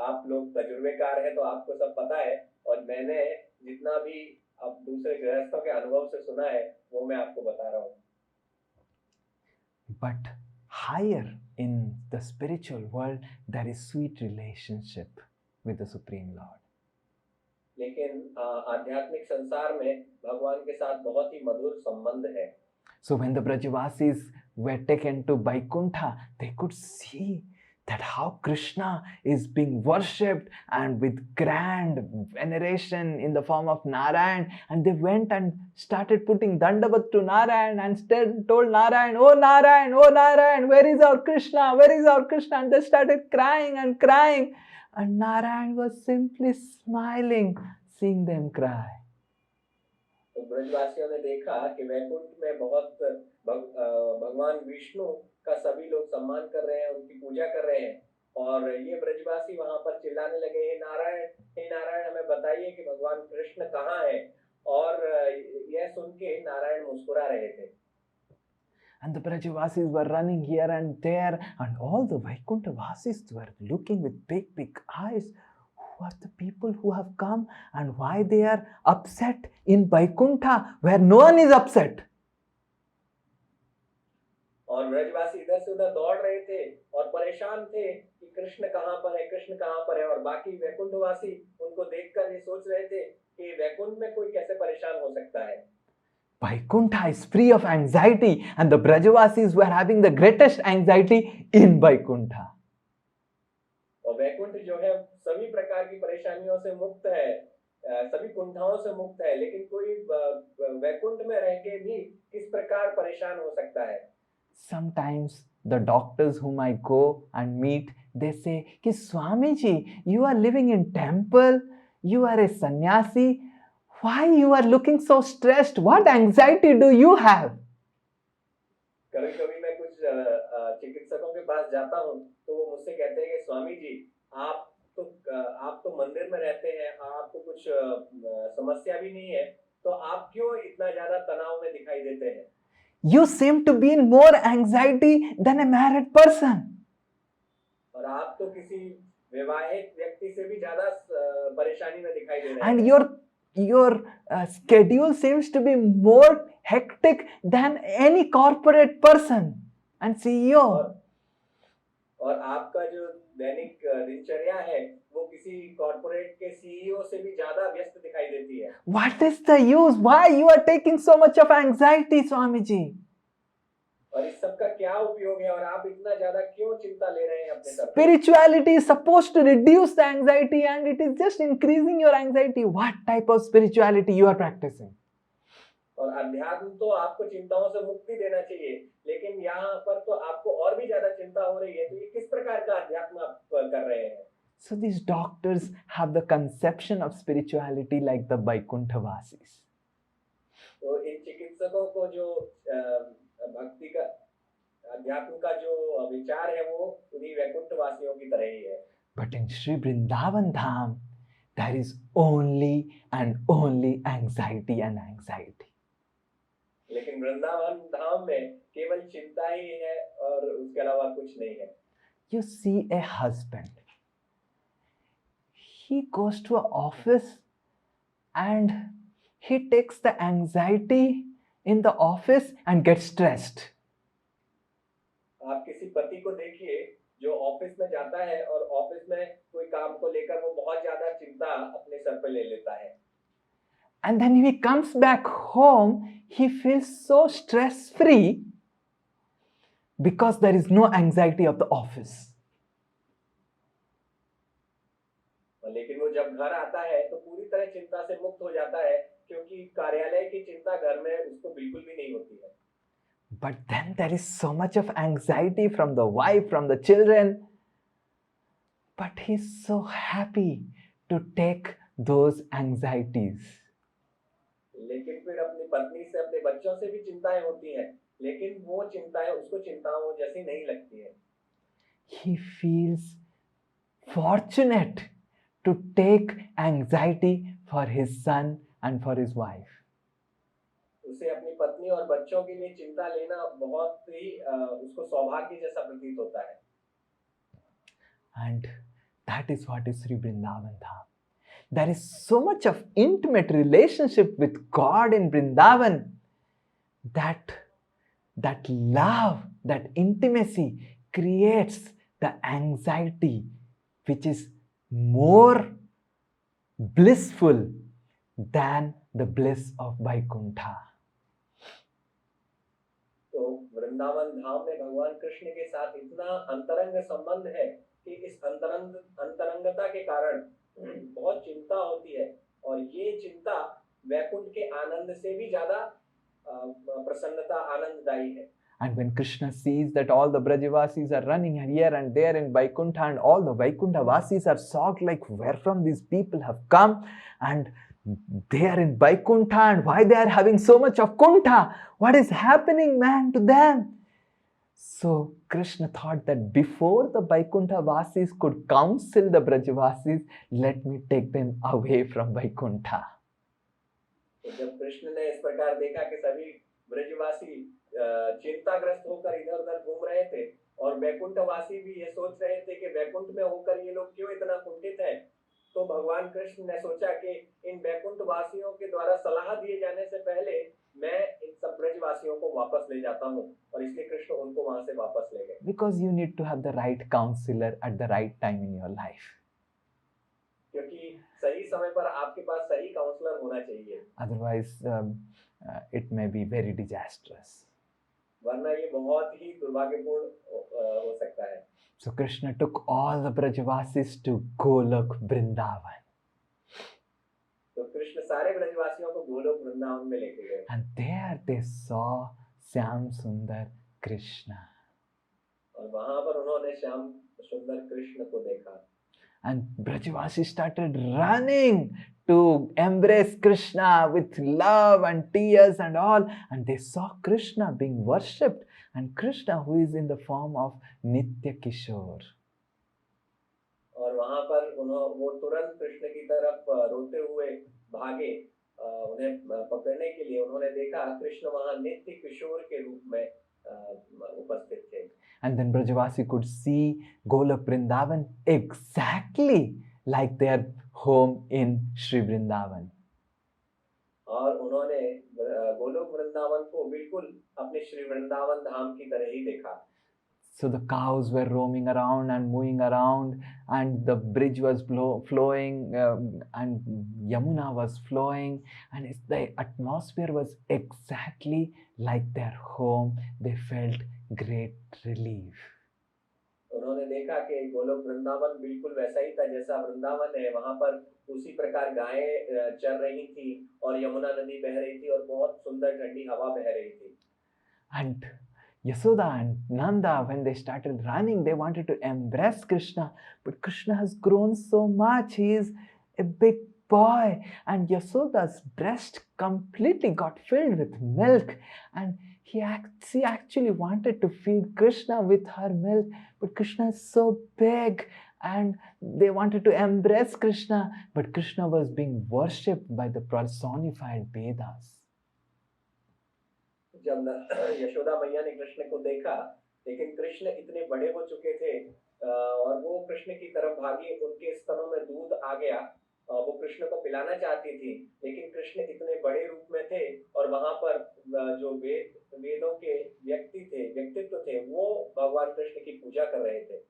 आप लोग तजुर्बेकार हैं तो आपको सब पता है और मैंने जितना भी अब दूसरे गृहस्थों के अनुभव से सुना है वो मैं आपको बता रहा हूँ.
But higher in the spiritual world, there is sweet relationship with the Supreme Lord.
लेकिन आध्यात्मिक संसार में भगवान के साथ बहुत ही मधुर संबंध है.
So when the Brajavasis were taken to Vaikuntha, they could see that how Krishna is being worshipped and with grand veneration in the form of Narayan, and they went and started putting dandavat to Narayan and told Narayan, oh Narayan, where is our Krishna, where is our Krishna? And they started crying and crying, and Narayan was simply smiling, seeing them cry.
तो ब्रजवासियों ने देखा कि वैकुंठ में बहुत भगवान विष्णु का सभी लोग सम्मान कर रहे हैं, उनकी पूजा कर रहे हैं और ये ब्रजवासी वहां पर चिल्लाने लगे, हे नारायण हमें बताइए कि भगवान कृष्ण कहाँ है. और यह सुन के रहे थे।
And the Brajavasis were running here and there, and all the Vaikuntha-vasis were looking with big, big eyes. Who are the people who have come and why they are upset in Vaikuntha where no one is upset?
और ब्रजवासी इधर से उधर दौड़ रहे थे और परेशान थे कि कृष्ण कहाँ पर है, कृष्ण कहाँ पर है। और बाकी वैकुंठवासी उनको देखकर ये सोच रहे थे कि वैकुंठ में कोई कैसे परेशान हो सकता है।
Vaikuntha is free of anxiety, and the Brajavasis were having the greatest anxiety in Vaikuntha.
और वैकुंठ जो है सभी प्रकार की परेशानियों से मुक्त है, सभी कुंठाओं से मुक्त है, लेकिन कोई वैकुंठ में रह के भी किस प्रकार परेशान हो सकता है।
Sometimes the doctors whom I go and meet, they say, कि Swamiji, you are living in temple, you are a sannyasi, why you are looking so stressed? What anxiety do you have?
कभी-कभी मैं कुछ चिकित्सकों के पास जाता हूँ तो वो मुझसे कहते हैं कि स्वामी जी आप तो मंदिर में रहते हैं, आपको कुछ समस्या भी नहीं है, तो आप क्यों इतना ज्यादा तनाव में दिखाई देते हैं?
You seem to be in more anxiety than a married person.
और आप तो किसी विवाहित व्यक्ति से भी ज्यादा परेशानी में दिखाई दे रहे हैं।
And your schedule seems to be more hectic than any corporate person and CEO.
और आपका जो दैनिक दिनचर्या है वो किसी कॉर्पोरेट के सीईओ से भी ज्यादा व्यस्त दिखाई देती है।
What is the use? Why you are taking so much of anxiety, Swamiji?
और इस सब का क्या उपयोग है और आप इतना ज्यादा क्यों चिंता ले रहे हैं अपने सर पे?
Spirituality is supposed to reduce the anxiety and it is just increasing your anxiety. What type of spirituality you are practicing?
और अध्यात्म तो आपको चिंताओं से मुक्ति देना चाहिए, लेकिन यहाँ पर तो आपको और भी ज्यादा चिंता हो रही है। तो ये किस प्रकार का अध्यात्म आप कर रहे हैं?
So these doctors have the conception of spirituality like the Vaikuntha-vasis.
तो इन चिकित्सकों को जो भक्ति का अध्यात्म का जो विचार है वो उन्हीं वैकुंठवासियों की तरह ही है।
But in Sri Vrindavan Dham, there is only and only anxiety and anxiety.
लेकिन वृंदावन धाम में केवल चिंता ही है और उसके अलावा कुछ नहीं है।
You see a husband. He goes to an office and he takes the anxiety in the office and gets stressed.
आप किसी पति को देखिए जो ऑफिस में जाता है और ऑफिस में कोई काम को लेकर वो बहुत ज्यादा चिंता अपने सर पे ले लेता है।
And then he comes back home, he feels so stress-free because there is no anxiety of the office.
लेकिन वो जब घर आता है तो पूरी तरह चिंता से मुक्त हो जाता है क्योंकि कार्यालय की चिंता घर में उसको बिल्कुल भी नहीं होती है।
But then there is so much of anxiety from the wife, from the children. But he's so happy to take those anxieties.
लेकिन फिर अपनी पत्नी से अपने बच्चों से भी चिंताएं होती हैं, लेकिन वो चिंताएं उसको चिंताओं जैसी नहीं लगती है।
He feels fortunate to take anxiety for his son and for his wife.
उसे अपनी पत्नी और बच्चों के लिए चिंता लेना बहुत ही उसको सौभाग्य जैसा प्रतीत होता है।
And that is what is Sri Vrindavan Dham. There is so much of intimate relationship with God in Vrindavan that love, that intimacy creates the anxiety which is more blissful than the bliss of Vaikuntha.
तो वृंदावन धाम में भगवान कृष्ण के साथ इतना अंतरंग संबंध है कि इस अंतरंगता के कारण बहुत चिंता होती है और ये चिंता वैकुंठ के आनंद से भी ज्यादा प्रसन्नता आनंददायी है।
And when Krishna sees that all the Brajavasis are running here and there in Vaikuntha and all the Vaikuntha-vasis are shocked like where from these people have come and they are in Vaikuntha and why they are having so much of Kuntha? What is happening, man, to them? So Krishna thought that before the Vaikuntha-vasis could counsel the Brajavasis, let me take them away from Vaikuntha.
तो जब कृष्ण ने इस प्रकार देखा कि सभी ब्रजवासी चिंताग्रस्त होकर इधर उधर घूम रहे थे और वैकुंठवासी भी ये सोच रहे थे कि वैकुंठ में होकर ये लोग क्यों इतना कुंठित हैं। तो भगवान कृष्ण ने सोचा कि इन वैकुंठवासियों के द्वारा सलाह दिए जाने से पहले मैं इन सब ब्रजवासियों को वापस ले जाता हूँ, और इसलिए कृष्ण उनको वहां से वापस ले गए।
Because you need to have the right counselor at the right time in your life.
क्योंकि सही समय पर आपके पास सही काउंसलर होना चाहिए,
Otherwise, it may be very disastrous.
वरना ये बहुत ही दुर्भाग्यपूर्ण हो सकता है।
So Krishna took all the Brajavasis to Golok Vrindavan.
तो कृष्ण सारे ब्रजवासियों को गोलोक वृंदावन में लेके गए।
And there they saw Syam Sundar Krishna.
और वहां पर उन्होंने श्याम सुंदर कृष्ण को देखा।
And Brajavasis started running to embrace Krishna with love and tears and all. And they saw Krishna being worshipped. And Krishna, who is in the form of Nitya Kishore.
और वहां पर वो तुरंत कृष्ण की तरफ रोते हुए भागे। उन्हें पकड़ने के लिए उन्होंने देखा कृष्ण वहां नित्य किशोर के रूप में उपस्थित थे।
And then Brajavasi could see Golok Vrindavan exactly like their home in Sri Vrindavan.
और उन्होंने गोलोक वृंदावन को बिल्कुल अपने श्री वृंदावन धाम की तरह ही देखा।
So the cows were roaming around and moving around, and the bridge was flowing, and Yamuna was flowing, and the atmosphere was exactly like their home. They felt great relief.
उन्होंने देखा कि गोलोक वृंदावन बिल्कुल वैसा ही था जैसा वृंदावन है। वहां पर उसी प्रकार गायें चर रही थी और यमुना नदी बह रही थी और बहुत सुंदर ठंडी हवा बह रही थी।
And Yasoda and Nanda, when they started running, they wanted to embrace Krishna, but Krishna has grown so much. He is a big boy, and Yasoda's breast completely got filled with milk, and she actually wanted to feed Krishna with her milk, but Krishna is so big, and they wanted to embrace Krishna, but Krishna was being worshipped by the personified Vedas.
जब यशोदा मैया ने कृष्ण को देखा, लेकिन कृष्ण इतने बड़े हो चुके थे और वो कृष्ण की तरफ भागी, उनके स्तनों में दूध आ गया। वो कृष्ण को पिलाना चाहती थी, लेकिन कृष्ण इतने बड़े रूप में थे और वहां पर जो वेदों के व्यक्तित्व थे, वो भगवान कृष्ण की पूजा कर रहे थे।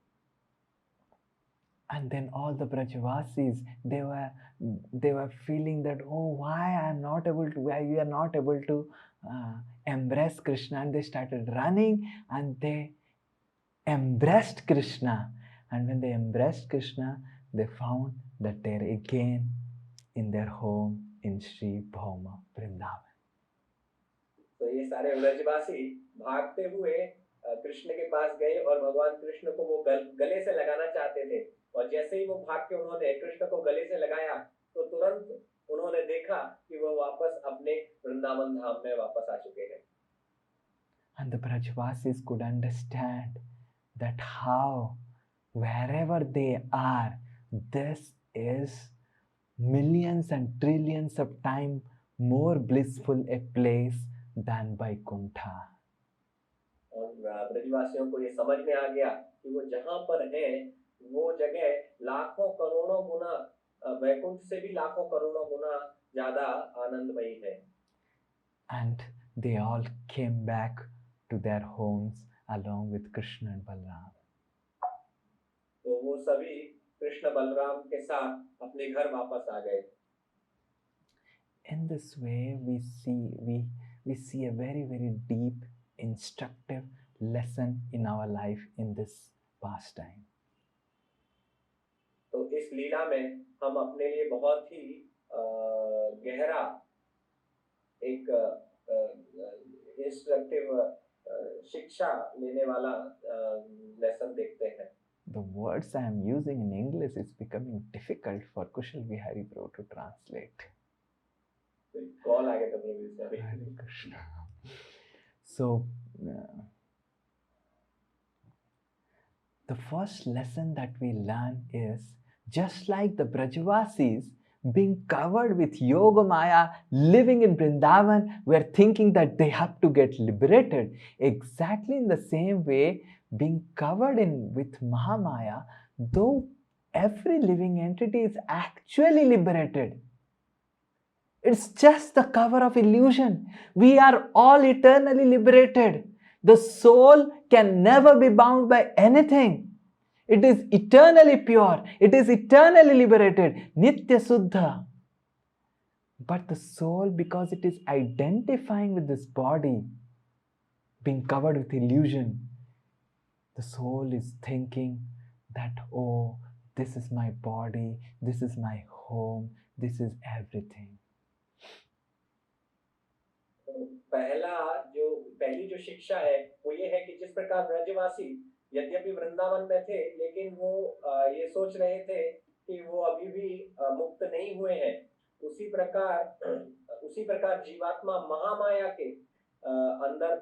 And then all the Brajavasis, they were feeling that, oh, why we are not able to embrace Krishna, and they started running and they embraced Krishna. And when they embraced Krishna, they found that they're again in their home in Sri Bhauma Vrindavan.
तो ये सारे ब्रजवासी भागते हुए कृष्ण के पास गए और भगवान कृष्ण को वो गले से लगाना चाहते थे, और जैसे ही वो भाग के उन्होंने कृष्ण को गले से लगाया तो तुरंत उन्होंने देखा कि वो वापस अपने वृंदावन धाम में वापस आ चुके हैं।
And the Brajavasis could understand that how wherever they are, this is millions and trillions of times more blissful a place than Vaikuntha.
और ब्रजवासियों को ये समझ में आ गया कि वो जहां पर है, वो जगह लाखों करोड़ों गुना वैकुंठ से भी लाखों करोड़ों गुना ज्यादा आनंदमयी है।
And they all came back to their homes along with Krishna and Balram.
तो वो सभी कृष्ण बलराम के साथ अपने घर वापस आ गए।
In this way, we see a very, very deep, instructive lesson in our life in this pastime.
तो इस लीला में हम अपने लिए बहुत ही गहरा एक इंस्ट्रक्टिव शिक्षा लेने वाला लेसन देखते हैं।
The words I am using in English is becoming difficult for Kushal Vihari Bro to translate.
Call आ गया था प्रभु से।
Hare Krishna. So, the first lesson that we learn is, just like the Brajavasis, being covered with Yoga Maya, living in Vrindavan, were thinking that they have to get liberated. Exactly in the same way, being covered in with Mahamaya, though every living entity is actually liberated. It's just the cover of illusion. We are all eternally liberated. The soul can never be bound by anything. It is eternally pure. It is eternally liberated. Nitya Suddha. But the soul, because it is identifying with this body, being covered with illusion, the soul is thinking that, oh, this is my body, this is my home, this is everything.
पहली जो शिक्षा है वो ये है कि जिस प्रकार ब्रजवासी यद्यपि वृंदावन में थे लेकिन वो ये सोच रहे थे कि वो अभी भी मुक्त नहीं हुए हैं उसी प्रकार जीवात्मा महामाया के अंदर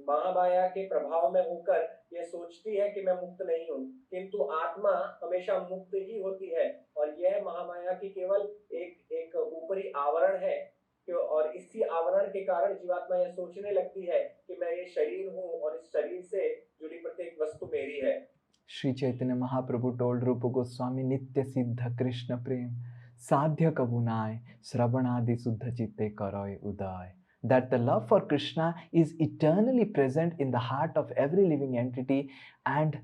महामाया के प्रभाव में होकर ये सोचती है कि मैं मुक्त नहीं हूँ किंतु आत्मा हमेशा मुक्त ही होती है और यह महामाया की केवल एक एक ऊपरी आवरण है और इसी आवरण के कारण जीवात्मा यह सोचने लगती है कि मैं ये शरीर हूँ और इस शरीर से जुड़ी प्रत्येक वस्तु मेरी है.
Sri Chaitanya Mahaprabhu told Rupa Goswami, Nitya Siddha Krishna Prem Sadhya Kabunai Sravanadi Suddha Chitte Karoy Uday. That the love for Krishna is eternally present in the heart of every living entity, and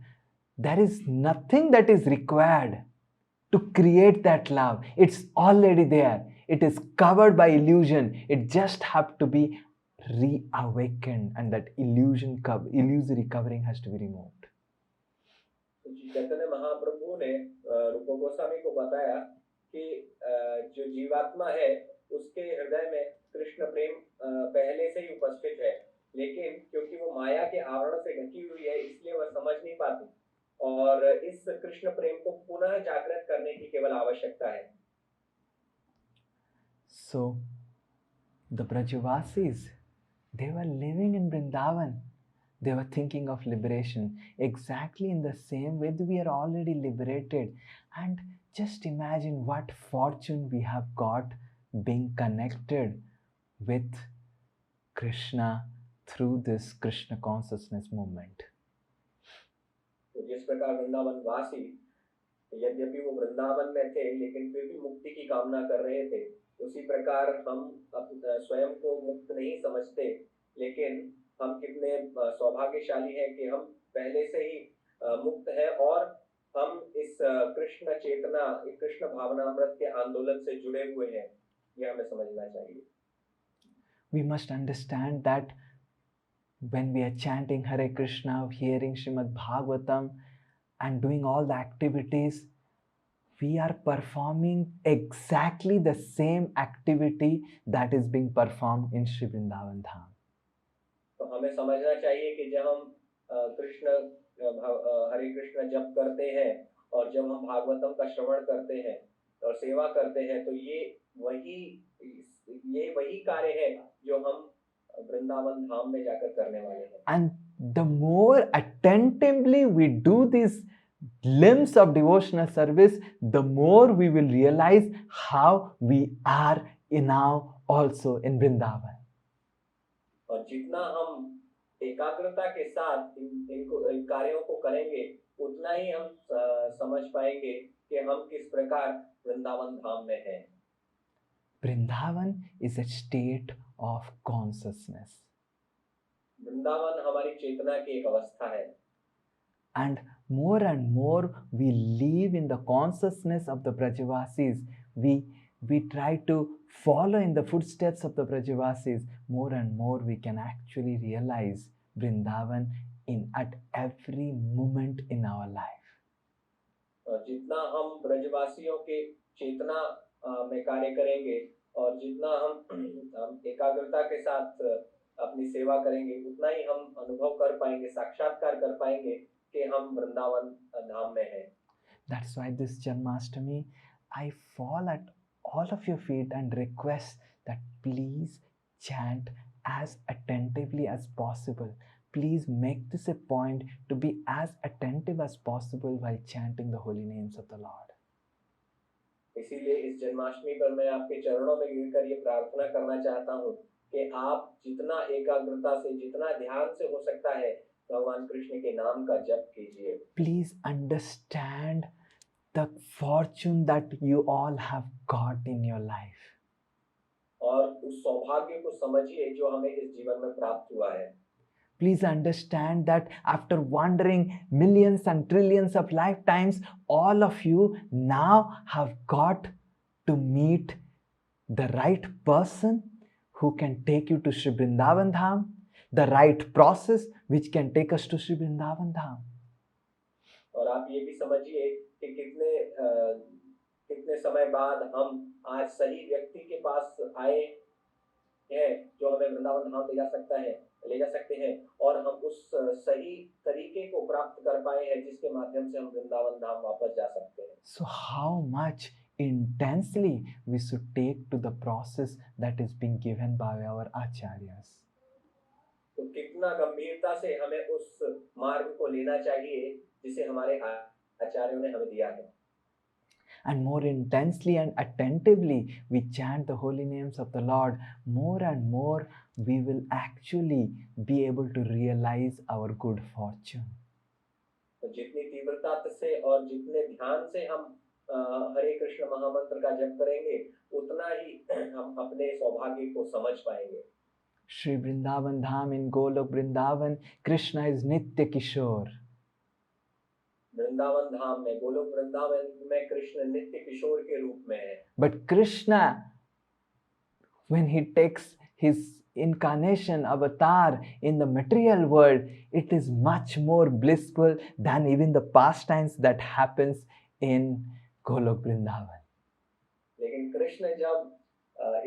there is nothing that is required to create that love. It's already there. It is covered by illusion. It just has to be reawakened, and that illusory covering has to be removed.
Chaitanya Mahaprabhu ने रूप गोस्वामी को बताया कि जो जीवात्मा है उसके हृदय में कृष्ण प्रेम पहले से ही उपस्थित है लेकिन क्योंकि वो माया के आवरण से ढकी हुई है इसलिए वह समझ नहीं पाती और इस कृष्ण प्रेम को पुनः जागृत करने की केवल आवश्यकता है.
So the Brajavasis, they were living in Vrindavan. They were thinking of liberation exactly in the same way that we are already liberated. And just imagine what fortune we have got being connected with Krishna through this Krishna consciousness movement.
जिस प्रकार वृंदावन वासी यद्यपि वो वृंदावन में थे लेकिन फिर भी मुक्ति की कामना कर रहे थे उसी प्रकार हम स्वयं को मुक्त नहीं समझते लेकिन हम कितने सौभाग्यशाली हैं कि हम पहले से ही मुक्त हैं और हम इस कृष्ण चेतना कृष्ण भावनामृत के आंदोलन से जुड़े हुए हैं ये हमें समझना चाहिए.
We must understand that when we are chanting Hare Krishna, hearing Srimad Bhagavatam and doing all the activities, we are performing exactly the same activity that is being performed in Sri Vrindavan Dham.
तो हमें समझना चाहिए कि जब हम कृष्ण हरे कृष्ण जप करते हैं और जब हम भागवतम का श्रवण करते हैं और सेवा करते हैं तो ये वही कार्य है जो हम वृंदावन धाम में जाकर करने वाले हैं.
And the more attentively we do these limbs of devotional service, the more we will realize how we are now also in Vrindavan.
और जितना हम एकाग्रता के साथ इन कार्यों को करेंगे उतना ही हम समझ पाएंगे कि हम किस प्रकार वृंदावन धाम में हैं.
Vrindavan is a state of consciousness.
Vrindavan हमारी चेतना की एक अवस्था है.
And more we live in the consciousness of the Brajavasis. We try to follow in the footsteps of the Brajavasis. More and more we can actually realize Vrindavan at every moment in our life.
जितना हम ब्रजवासियों के चेतना में कार्य करेंगे और जितना हम एकाग्रता के साथ अपनी सेवा करेंगे उतना ही हम अनुभव कर पाएंगे साक्षात्कार कर पाएंगे कि हम वृंदावन धाम में हैं.
That's why this Janmashtami I fall at all of your feet and request that please chant as attentively as possible. Please make this a point to be as attentive as possible while chanting the holy names of the Lord.
इसीलिए इस जन्माष्टमी पर मैं आपके चरणों में गिरकर ये प्रार्थना करना चाहता हूँ कि आप जितना एकाग्रता से, जितना ध्यान से हो सकता है, भगवान कृष्ण के नाम का जप कीजिए।
Please understand the fortune that you all have got in your life.
और उस सौभाग्य को समझिए जो हमें इस जीवन में प्राप्त हुआ है।
Please understand that after wandering millions and trillions of lifetimes, all of you now have got to meet the right person who can take you to Sri Vrindavan Dham, the right process which can take us to Sri Vrindavan Dham.
और आप ये भी समझिए कि कितने समय बाद हम आज सही व्यक्ति के पास आए हैं जो हमें वृंदावन धाम ले जा सकते हैं और हम उस सही तरीके को प्राप्त कर पाए हैं जिसके माध्यम से हम वृंदावन धाम वापस जा सकते हैं।
So how much intensely we should take to the process that is being given by our acharyas.
तो कितना गंभीरता से हमें उस मार्ग को लेना चाहिए जिसे हमारे आचार्यों ने हमें दिया है।
And more intensely and attentively we chant the holy names of the Lord, more and more we will actually be able to realize our good fortune.
तो जितनी तीव्रता से और जितने ध्यान से हम हरे कृष्ण महामंत्र का जप करेंगे उतना ही हम अपने सौभाग्य को समझ पाएंगे।
Shri Vrindavan Dham in Golok Vrindavan, Krishna is Nitya Kishore.
Vrindavan धाम में, गोलोक वृंदावन में कृष्ण नित्य किशोर के रूप में है।
But Krishna, when he takes his incarnation avatar in the material world, it is much more blissful than even the pastimes that happens in Golok Vrindavan.
लेकिन कृष्ण जब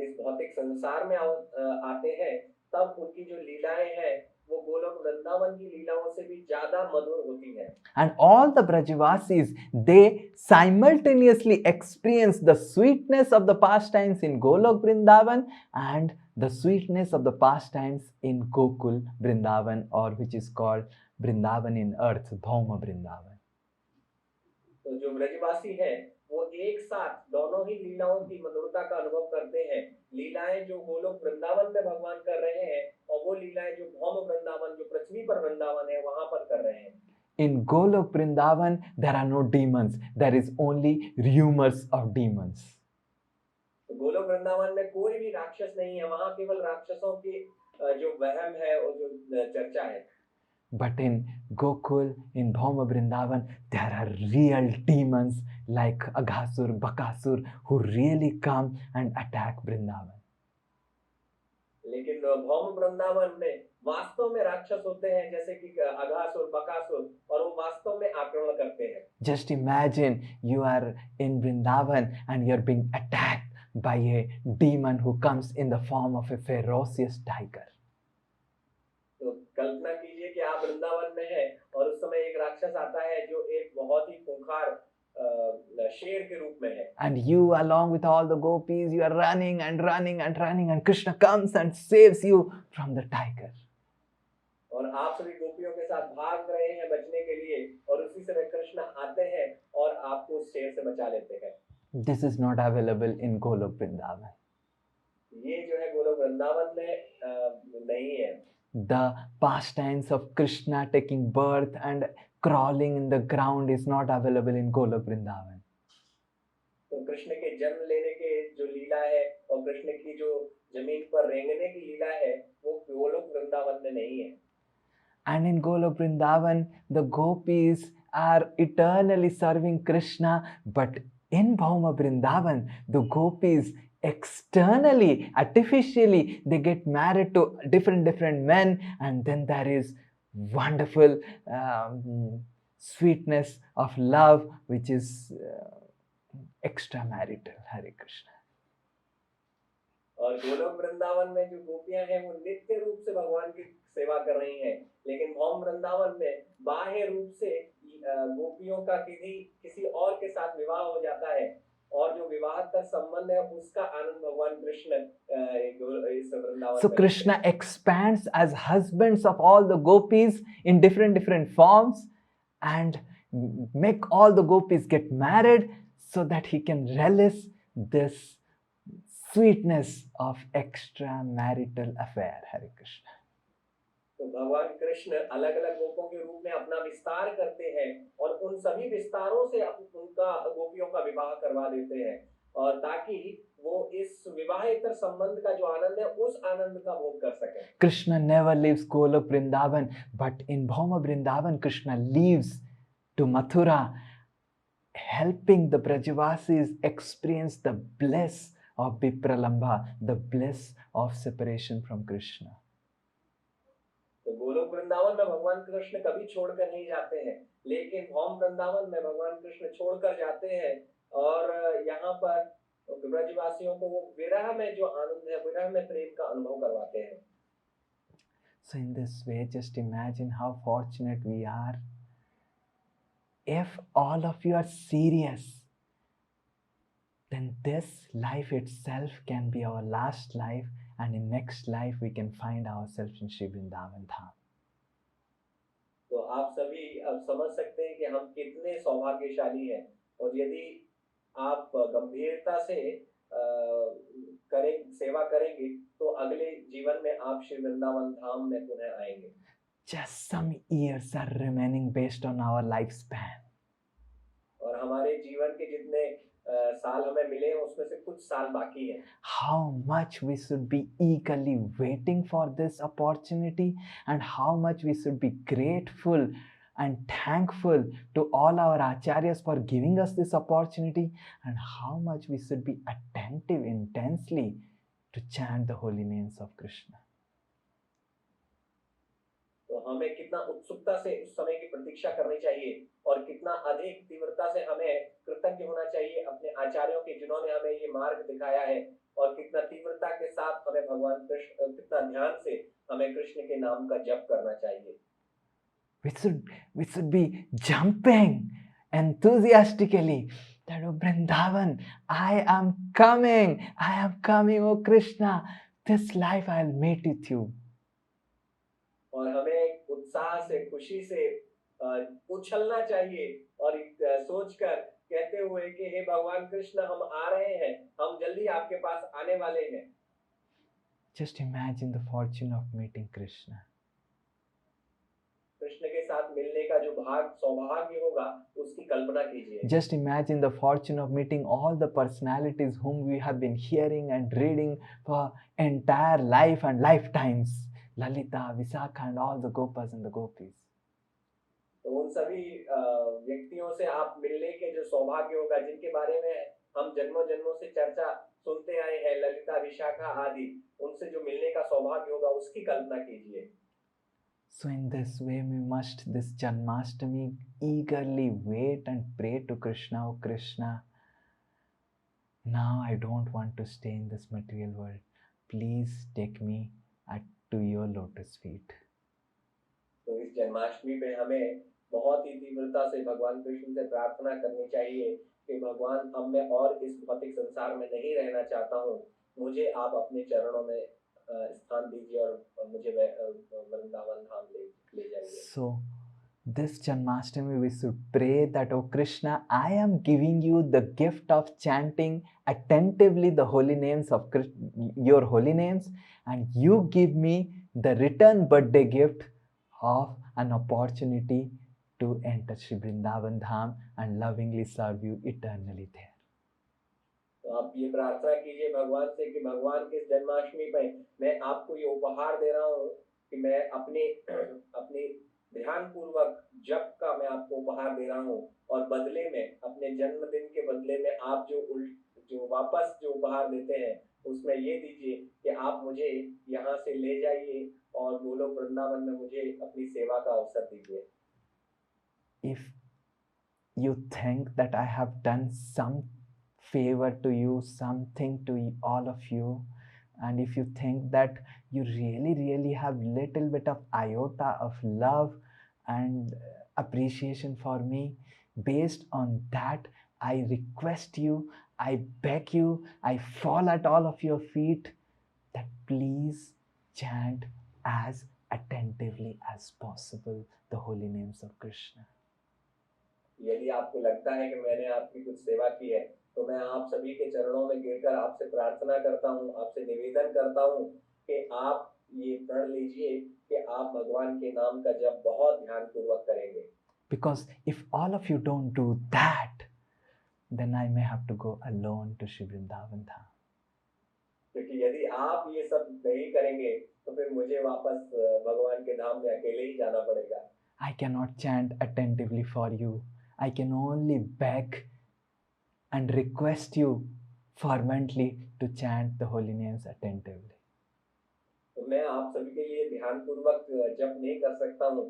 इस भौतिक संसार में आते हैं तब उनकी जो लीलाएं हैं वो गोलोक वृंदावन की लीलाओं से भी ज्यादा मधुर होती है।
And all the Brajavasis, they simultaneously experience the sweetness of the pastimes in Golok Vrindavan and the sweetness of the pastimes in Gokul Vrindavan, or which is called Vrindavan in earth, Bhauma Vrindavan.
तो जो ब्रजवासी हैं वो एक साथ दोनों ही लीलाओं की मधुरता का अनुभव करते हैं। लीलाएं जो गोलोक वृंदावन में भगवान कर रहे हैं और वो लीलाएं जो भौम वृंदावन, जो पृथ्वी पर वृंदावन है, वहां पर कर रहे हैं।
In Golok Vrindavan, there are no demons. There is only rumors of demons.
तो गोलोक वृंदावन में कोई भी राक्षस नहीं है, वहां केवल राक्षसों की जो वहम है और जो चर्चा है।
But in Gokul, in Bhauma Vrindavan, there are real demons like Aghasur, Bakasur who really come and attack Vrindavan.
लेकिन भौम वृंदावन में वास्तव में राक्षस होते हैं जैसे कि अघासुर, बकासुर, और वो वास्तव में आक्रमण करते हैं।
Just imagine you are in Vrindavan and you're being attacked by a demon who comes in the form of a ferocious tiger.
तो कल्पना कीजिए कि आप वृंदावन में हैं और उस समय एक राक्षस आता है जो एक बहुत ही खूंखार शेर के रूप में है।
And you, along with all the gopis, you are running and running and running, and Krishna comes and saves you from the tiger.
और आप सभी गोपियों के साथ भाग रहे हैं बचने के लिए और उसी समय कृष्ण आते हैं और आपको उस शेर से बचा लेते हैं।
This is not available in Golok Vrindavan.
ये जो है गोलोक वृंदावन में नहीं है।
The pastimes of Krishna taking birth and crawling in the ground is not available in Golok Vrindavan.
तो कृष्ण के जन्म लेने के जो लीला है और कृष्ण की जो जमीन पर रेंगने की लीला है वो गोलोक वृंदावन में नहीं है।
And in Golok Vrindavan, the gopis are eternally serving Krishna, but in Bhauma Vrindavan, the gopis externally, artificially, they get married to different men, and then there is wonderful sweetness of love, which is extramarital. Hare Krishna.
और गोलोक वृंदावन में जो गोपियां हैं वो नित्य रूप से भगवान की सेवा कर रही हैं, लेकिन भौम वृंदावन में बाह्य रूप से गोपियों का किसी और के साथ विवाह हो जाता है और जो विवाह का संबंध है उसका आनंद भगवान कृष्ण इस Vrindavan.
So Krishna expands as husbands of all the gopis in different forms and make all the gopis get married so that he can relish this sweetness of extramarital affair. Hare Krishna.
तो भगवान कृष्ण अलग अलग गोपों के रूप में अपना विस्तार करते हैं और उन सभी विस्तारों से उनका गोपियों का विवाह करवा देते हैं और ताकि वो इस विवाहेतर संबंध का जो आनंद है उस आनंद का भोग कर सके.
Krishna never leaves Golok Vrindavan, but in Bhauma Vrindavan, Krishna leaves to Mathura, helping the Brajavasis experience the bliss of Vipralambha, the bliss of separation from Krishna.
तो गोलोक वृंदावन में भगवान कृष्ण कभी छोड़कर नहीं जाते हैं, लेकिन भौम वृंदावन में भगवान कृष्ण छोड़कर जाते हैं और यहाँ पर ब्रजवासियों को वो विरह में जो आनंद है, विरह में प्रेम का अनुभव करवाते हैं.
So in this way, just imagine how fortunate we are. If all of you are serious, then this life itself can be our last life, and in next life we can find ourselves in Sri Vrindavan Dham.
तो आप सभी अब समझ सकते हैं कि हम कितने सौभाग्यशाली हैं और यदि आप गंभीरता से सेवा करेंगे तो अगले जीवन में आप श्री वृंदावन धाम में पुनः आएंगे.
Just some years are remaining based on our lifespan.
और हमारे जीवन के जितने साल हमें मिले हैं उसमें से कुछ साल बाकी हैं.
How much we should be eagerly waiting for this opportunity, and how much we should be grateful and thankful to all our acharyas for giving us this opportunity, and how much we should be attentive intensely to chant the holy names of Krishna.
तो हमें कितना उत्सुकता से उस समय की प्रतीक्षा करनी चाहिए और कितना अधिक तीव्रता से हमें कृतज्ञ होना चाहिए अपने आचार्यों के जिन्होंने हमें ये मार्ग दिखाया है और कितना तीव्रता के साथ हमें भगवान कृष्ण, कितना ध्यान से हमें कृष्ण के नाम का जप करना चाहिए.
We should be jumping enthusiastically that, oh Vrindavan, I am coming, oh Krishna, this life I'll meet with you.
और हमें उत्साह से, खुशी से उछलना चाहिए और सोचकर कहते हुए कि हे भगवान कृष्ण, हम आ रहे हैं, हम जल्दी आपके पास आने वाले हैं.
Just imagine the fortune of meeting Krishna.
Krishna के साथ मिलने का जो सौभाग्य होगा उसकी कल्पना कीजिए.
Just imagine the fortune of meeting all the personalities whom we have been hearing and reading for entire life and lifetimes. Lalita, Visakha and all the Gopas and the Gopis.
तो उन सभी व्यक्तियों से आप मिलने के जो सौभाग्य होगा, जिनके बारे में हम जन्मों जन्मों से चर्चा सुनते आए हैं, ललिता, विशाखा आदि, उनसे जो मिलने का सौभाग्य होगा उसकी कल्पना कीजिए.
So in this way we must this Janmashtami eagerly wait and pray to Krishna, oh Krishna, now I don't want to stay in this material world. Please take me to your lotus feet.
तो इस जन्माष्टमी पे हमें बहुत ही तीव्रता से भगवान कृष्ण से प्रार्थना करनी चाहिए कि भगवान, अब मैं और इस भौतिक संसार में नहीं रहना चाहता हूँ, मुझे आप अपने चरणों में स्थान दीजिए और मुझे वृंदावन धाम ले जाइए.
So this Janmashtami we should pray that, oh Krishna, I am giving you the gift of chanting attentively the holy names of your holy names, and you give me the return birthday gift of an opportunity to enter Sri Vrindavan Dham and lovingly serve you eternally there.
तो आप ये प्रार्थना कीजिए भगवान से कि भगवान, इस जन्माष्टमी पे मैं आपको ये उपहार दे रहा हूँ कि मैं अपने ध्यान पूर्वक जप का मैं आपको उपहार दे रहा हूँ और बदले में, अपने जन्मदिन के बदले में आप जो वापस जो उपहार देते हैं उसमें ये दीजिए कि आप मुझे यहाँ से ले जाइए और गोलोक वृंदावन में मुझे अपनी सेवा का अवसर दीजिए.
If you think that I have done some favor to you, something to all of you, and if you think that you really have little bit of iota of love and appreciation for me, based on that I request you, I beg you, I fall at all of your feet that please chant as attentively as possible the holy names of Krishna.
यदि आपको लगता है कि मैंने आपकी कुछ सेवा की है, तो मैं आप सभी के चरणों में गिरकर आपसे प्रार्थना करता हूँ, आपसे निवेदन करता हूँ कि आप ये प्रण लीजिए कि आप भगवान के नाम का जप बहुत ध्यानपूर्वक करेंगे।
Because if all of you don't do that, then I may have to go alone to Sri Vrindavan Dham.
क्योंकि यदि आप ये सब नहीं करेंगे, तो फिर मुझे वापस भगवान के धाम में अकेले ही जाना पड़ेगा।
I cannot chant attentively for you. I can only beg and request you fervently to chant the holy names attentively.
तो मैं आप सभी के लिए ध्यानपूर्वक जप नहीं कर सकता हूँ।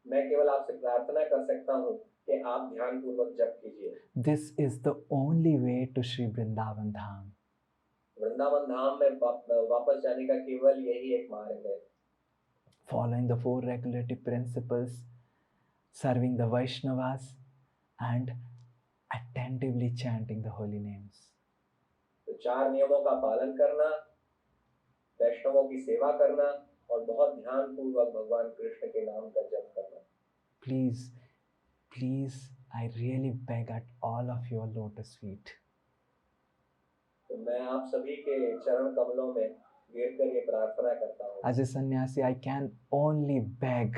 मैं केवल आपसे प्रार्थना कर सकता हूँ कि आप ध्यानपूर्वक जप कीजिए।
This is the only way to Sri Vrindavan Dham.
Vrindavan धाम में वापस जाने का केवल यही एक मार्ग है।
Following the four regulative principles, serving the Vaishnavas, and attentively chanting the holy names.
तो 4 नियमों का पालन करना, वैष्णवों की सेवा करना और बहुत ध्यानपूर्वक भगवान कृष्ण के नाम का जप करना।
Please, please, I really beg at all of your lotus feet.
तो मैं आप सभी के चरण कमलों में गिरकर ये प्रार्थना करता हूँ।
As a sannyasi, I can only beg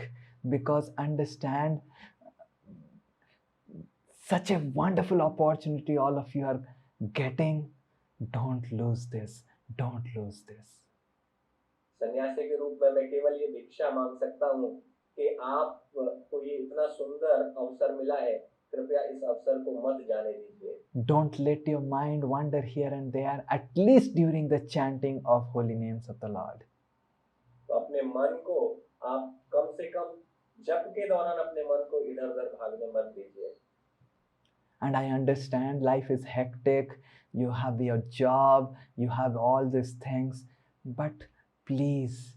because understand such a wonderful opportunity all of you are getting. Don't lose this. Don't lose this.
सन्यासी के रूप में मैं केवल ये भिक्षा मांग सकता हूँ कि आपको ये इतना सुंदर अवसर मिला है, कृपया इस अवसर को मत जाने दीजिए।
Don't let your mind wander here and there, at least during the chanting of holy names of the Lord.
तो अपने मन को आप कम से कम जप के दौरान अपने मन को इधर-उधर भागने मत दीजिए।
And I understand life is hectic, you have your job, you have all these things, but please,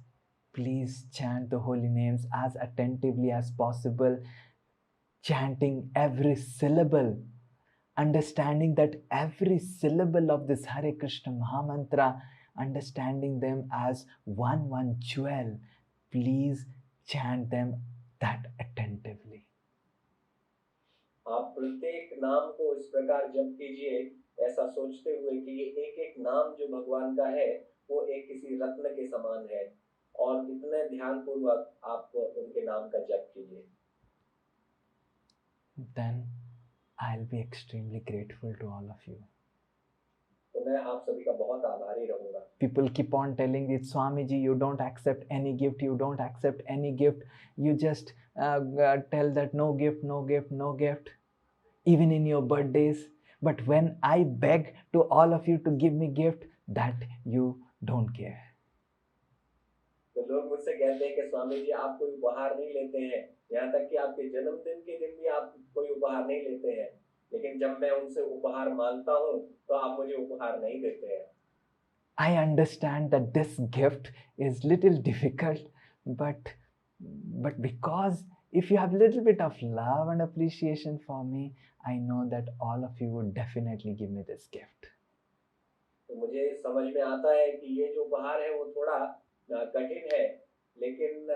please chant the holy names as attentively as possible, chanting every syllable, understanding that every syllable of this Hare Krishna Mahamantra, understanding them as one jewel. Please chant them that attentively.
आप प्रत्येक नाम को इस प्रकार जप कीजिए, ऐसा सोचते हुए कि ये एक-एक नाम जो भगवान का है, वो एक किसी रत्न के समान है और इतने ध्यानपूर्वक आप उनके नाम का जप कीजिए।
Then I'll be extremely grateful to all of you.
तो मैं आप सभी का बहुत आभारी रहूंगा।
People keep on telling me, Swamiji, you don't accept any gift, you don't accept any gift. You just tell that no gift, no gift, no gift, even in your birthdays. But when I beg to all of you to give me gift, that you don't care.
तो लोग मुझसे कहते हैं कि स्वामी जी आप कोई उपहार नहीं लेते हैं, यहाँ तक कि आपके जन्मदिन के दिन भी आप कोई उपहार नहीं लेते हैं, लेकिन जब मैं उनसे उपहार मांगता हूँ तो आप मुझे उपहार नहीं देते हैं।
I understand that this gift is little difficult, but because if you have little bit of love and appreciation for me, I know that all of you would definitely give me this gift.
तो मुझे समझ में आता है कि ये जो उपहार है वो थोड़ा कठिन है, लेकिन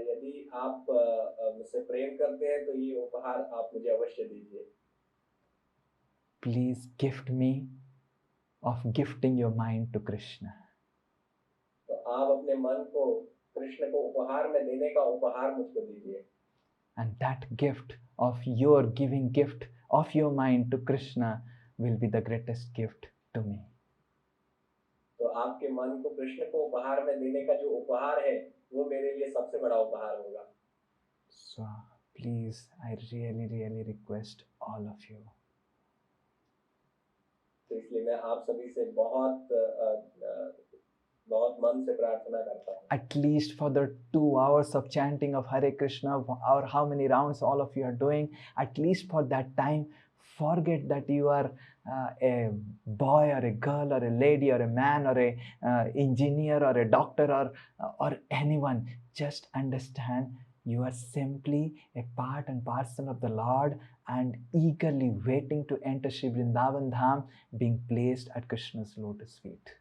यदि आप मुझसे प्रेम करते हैं तो ये उपहार आप मुझे अवश्य दीजिए।
Please gift me of gifting your mind to Krishna.
तो आप अपने मन को कृष्ण को उपहार में देने का उपहार मुझको दीजिए।
And that gift of your giving gift of your mind to Krishna will be the greatest gift to me.
तो आपके मन को कृष्ण को उपहार में देने का जो उपहार है वो मेरे लिए सबसे बड़ा उपहार होगा।
So please, I really request all of you.
तो इसलिए मैं आप सभी से बहुत मन से प्रार्थना करता हूँ।
At least for the 2 hours of chanting of Hare Krishna, or how many rounds all of you are doing, at least for that time, forget that you are a boy or a girl or a lady or a man or a engineer or a doctor or anyone. Just understand you are simply a part and parcel of the Lord and eagerly waiting to enter Sri Vrindavan Dham, being placed at Krishna's lotus feet.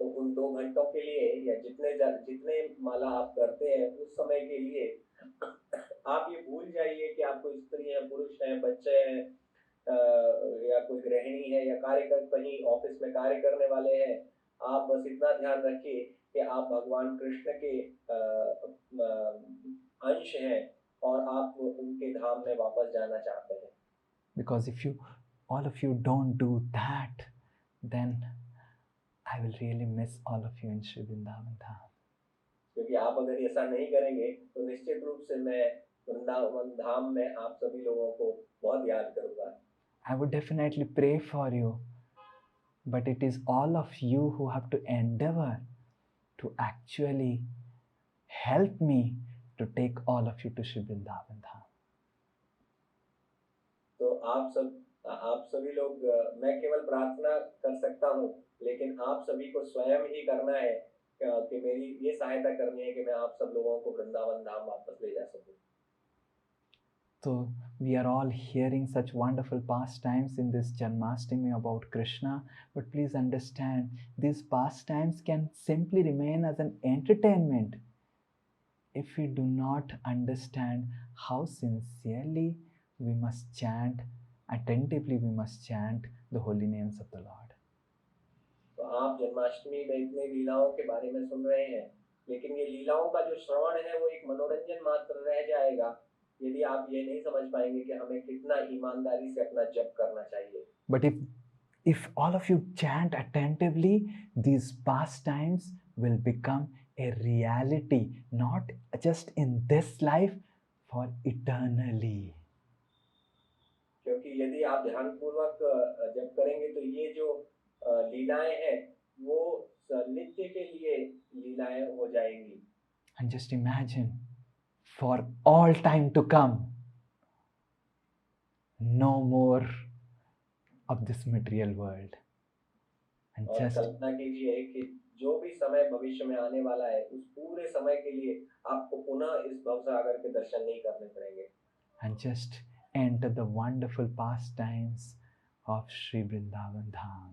तो उन 2 घंटों के लिए या जितने माला आप करते हैं उस समय के लिए आप ये भूल जाइए कि आप कोई स्त्री हैं, पुरुष हैं, बच्चे हैं, या कोई गृहिणी है, या कहीं ऑफिस में कार्य करने वाले हैं। आप बस इतना ध्यान रखिए कि आप भगवान कृष्ण के अंश हैं और आप उनके धाम में वापस जाना चाहते हैं।
Because if all of you don't do that, then I will really miss all of you in Sri Vrindavan Dham.
क्योंकि आप अगर ऐसा नहीं करेंगे तो निश्चित रूप से मैं वृंदावन धाम में आप सभी लोगों को बहुत याद करूंगा।
I would definitely pray for you, but it is all of you who have to endeavor to actually help me to take all of you to Sri Vrindavan Dham.
तो आप सभी लोग, मैं केवल प्रार्थना कर सकता हूँ, लेकिन आप सभी को स्वयं ही करना है कि मेरी ये सहायता करनी है कि मैं आप सब लोगों को वृंदावन धाम वापस ले जा सकूं।
So we are all hearing such wonderful pastimes in this Janmashtami about Krishna, but please understand, these pastimes can simply remain as an entertainment if we do not understand how sincerely we must chant, attentively we must chant the holy names of the Lord.
तो आप जन्माष्टमी में इतने लीलाओं के बारे में सुन रहे हैं, लेकिन ये लीलाओं का जो श्रवण है वो एक मनोरंजन मात्र रह जाएगा यदि आप ये नहीं समझ पाएंगे कि हमें कितना ईमानदारी से अपना जप करना चाहिए।
But if all of you chant attentively, these pastimes will become a reality, not just in this life, for eternally.
क्योंकि यदि आप ध्यानपूर्वक जप करेंगे तो ये जो लीलाएं हैं वो नित्य के लिए लीलाएं हो जाएंगी।
And just imagine, for all time to come, no more of this material world. And
और
just
कल्पना कीजिए कि जो भी समय भविष्य में आने वाला है उस पूरे समय के लिए आपको पुनः इस भवसागर के दर्शन नहीं करने पड़ेंगे।
And just enter the wonderful pastimes of Sri Vrindavan Dham.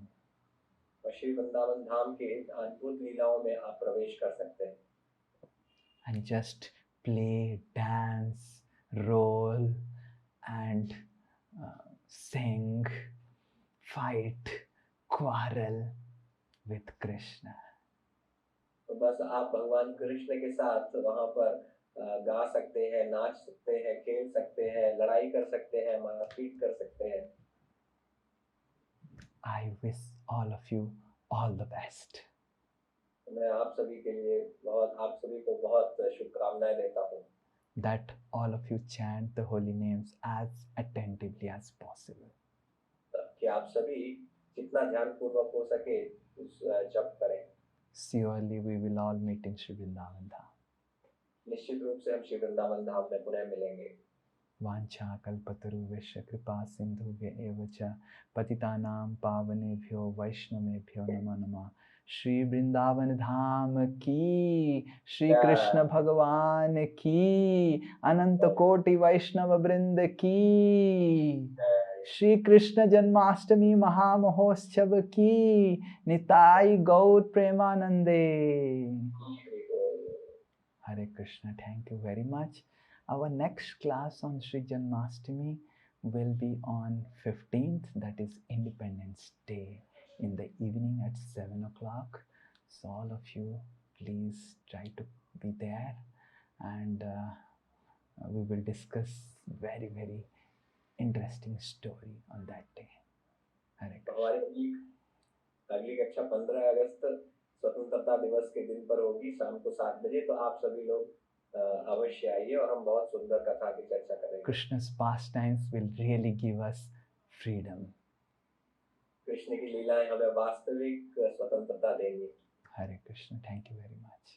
और श्री वृंदावन धाम के अद्भुत लीलाओं में आप प्रवेश कर सकते हैं।
And just play, dance, roll, and sing, fight, quarrel with Krishna.
तो बस आप भगवान कृष्ण के साथ वहां पर गा सकते हैं, नाच सकते हैं, खेल सकते हैं, लड़ाई कर सकते हैं, मारपीट कर सकते हैं।
I wish all of you all the best.
मैं आप सभी को बहुत शुभकामनाएं देता हूँ।
That all of you chant the holy names as attentively as possible.
कि आप सभी जितना ध्यानपूर्वक हो सके उस जप करें।
Surely we will all meet in Sri Vrindavan Dham.
निश्चित रूप से हम श्री वृंदावन धाम में पुनः मिलेंगे।
वांछा कल्पतरुभ्यश्च कृपा सिन्धुभ्य एव च पतितानां पावनेभ्यो वैष्णवेभ्यो नमो नमः। श्री वृंदावन धाम की, श्री कृष्ण भगवान की, अनंत कोटि वैष्णव वृंद की, श्री कृष्ण जन्माष्टमी महामहोत्सव की, निताई गौर प्रेमानंदे। Hare Krishna, thank you very much. Our next class on Sri Janmashtami will be on 15th, that is Independence Day, in the evening at 7 o'clock. So all of you, please try to be there, and we will discuss very, very interesting story on that day. Hare Krishna.
अगली कक्षा 15 अगस्त स्वतंत्रता दिवस के दिन पर होगी, शाम को 7 बजे। तो आप सभी लोग अवश्य आइए और हम बहुत सुंदर कथा की चर्चा करेंगे।
Krishna's pastimes will really give us freedom.
Krishna की लीलाएं हमें वास्तविक स्वतंत्रता देंगी।
Hare Krishna, thank you very much.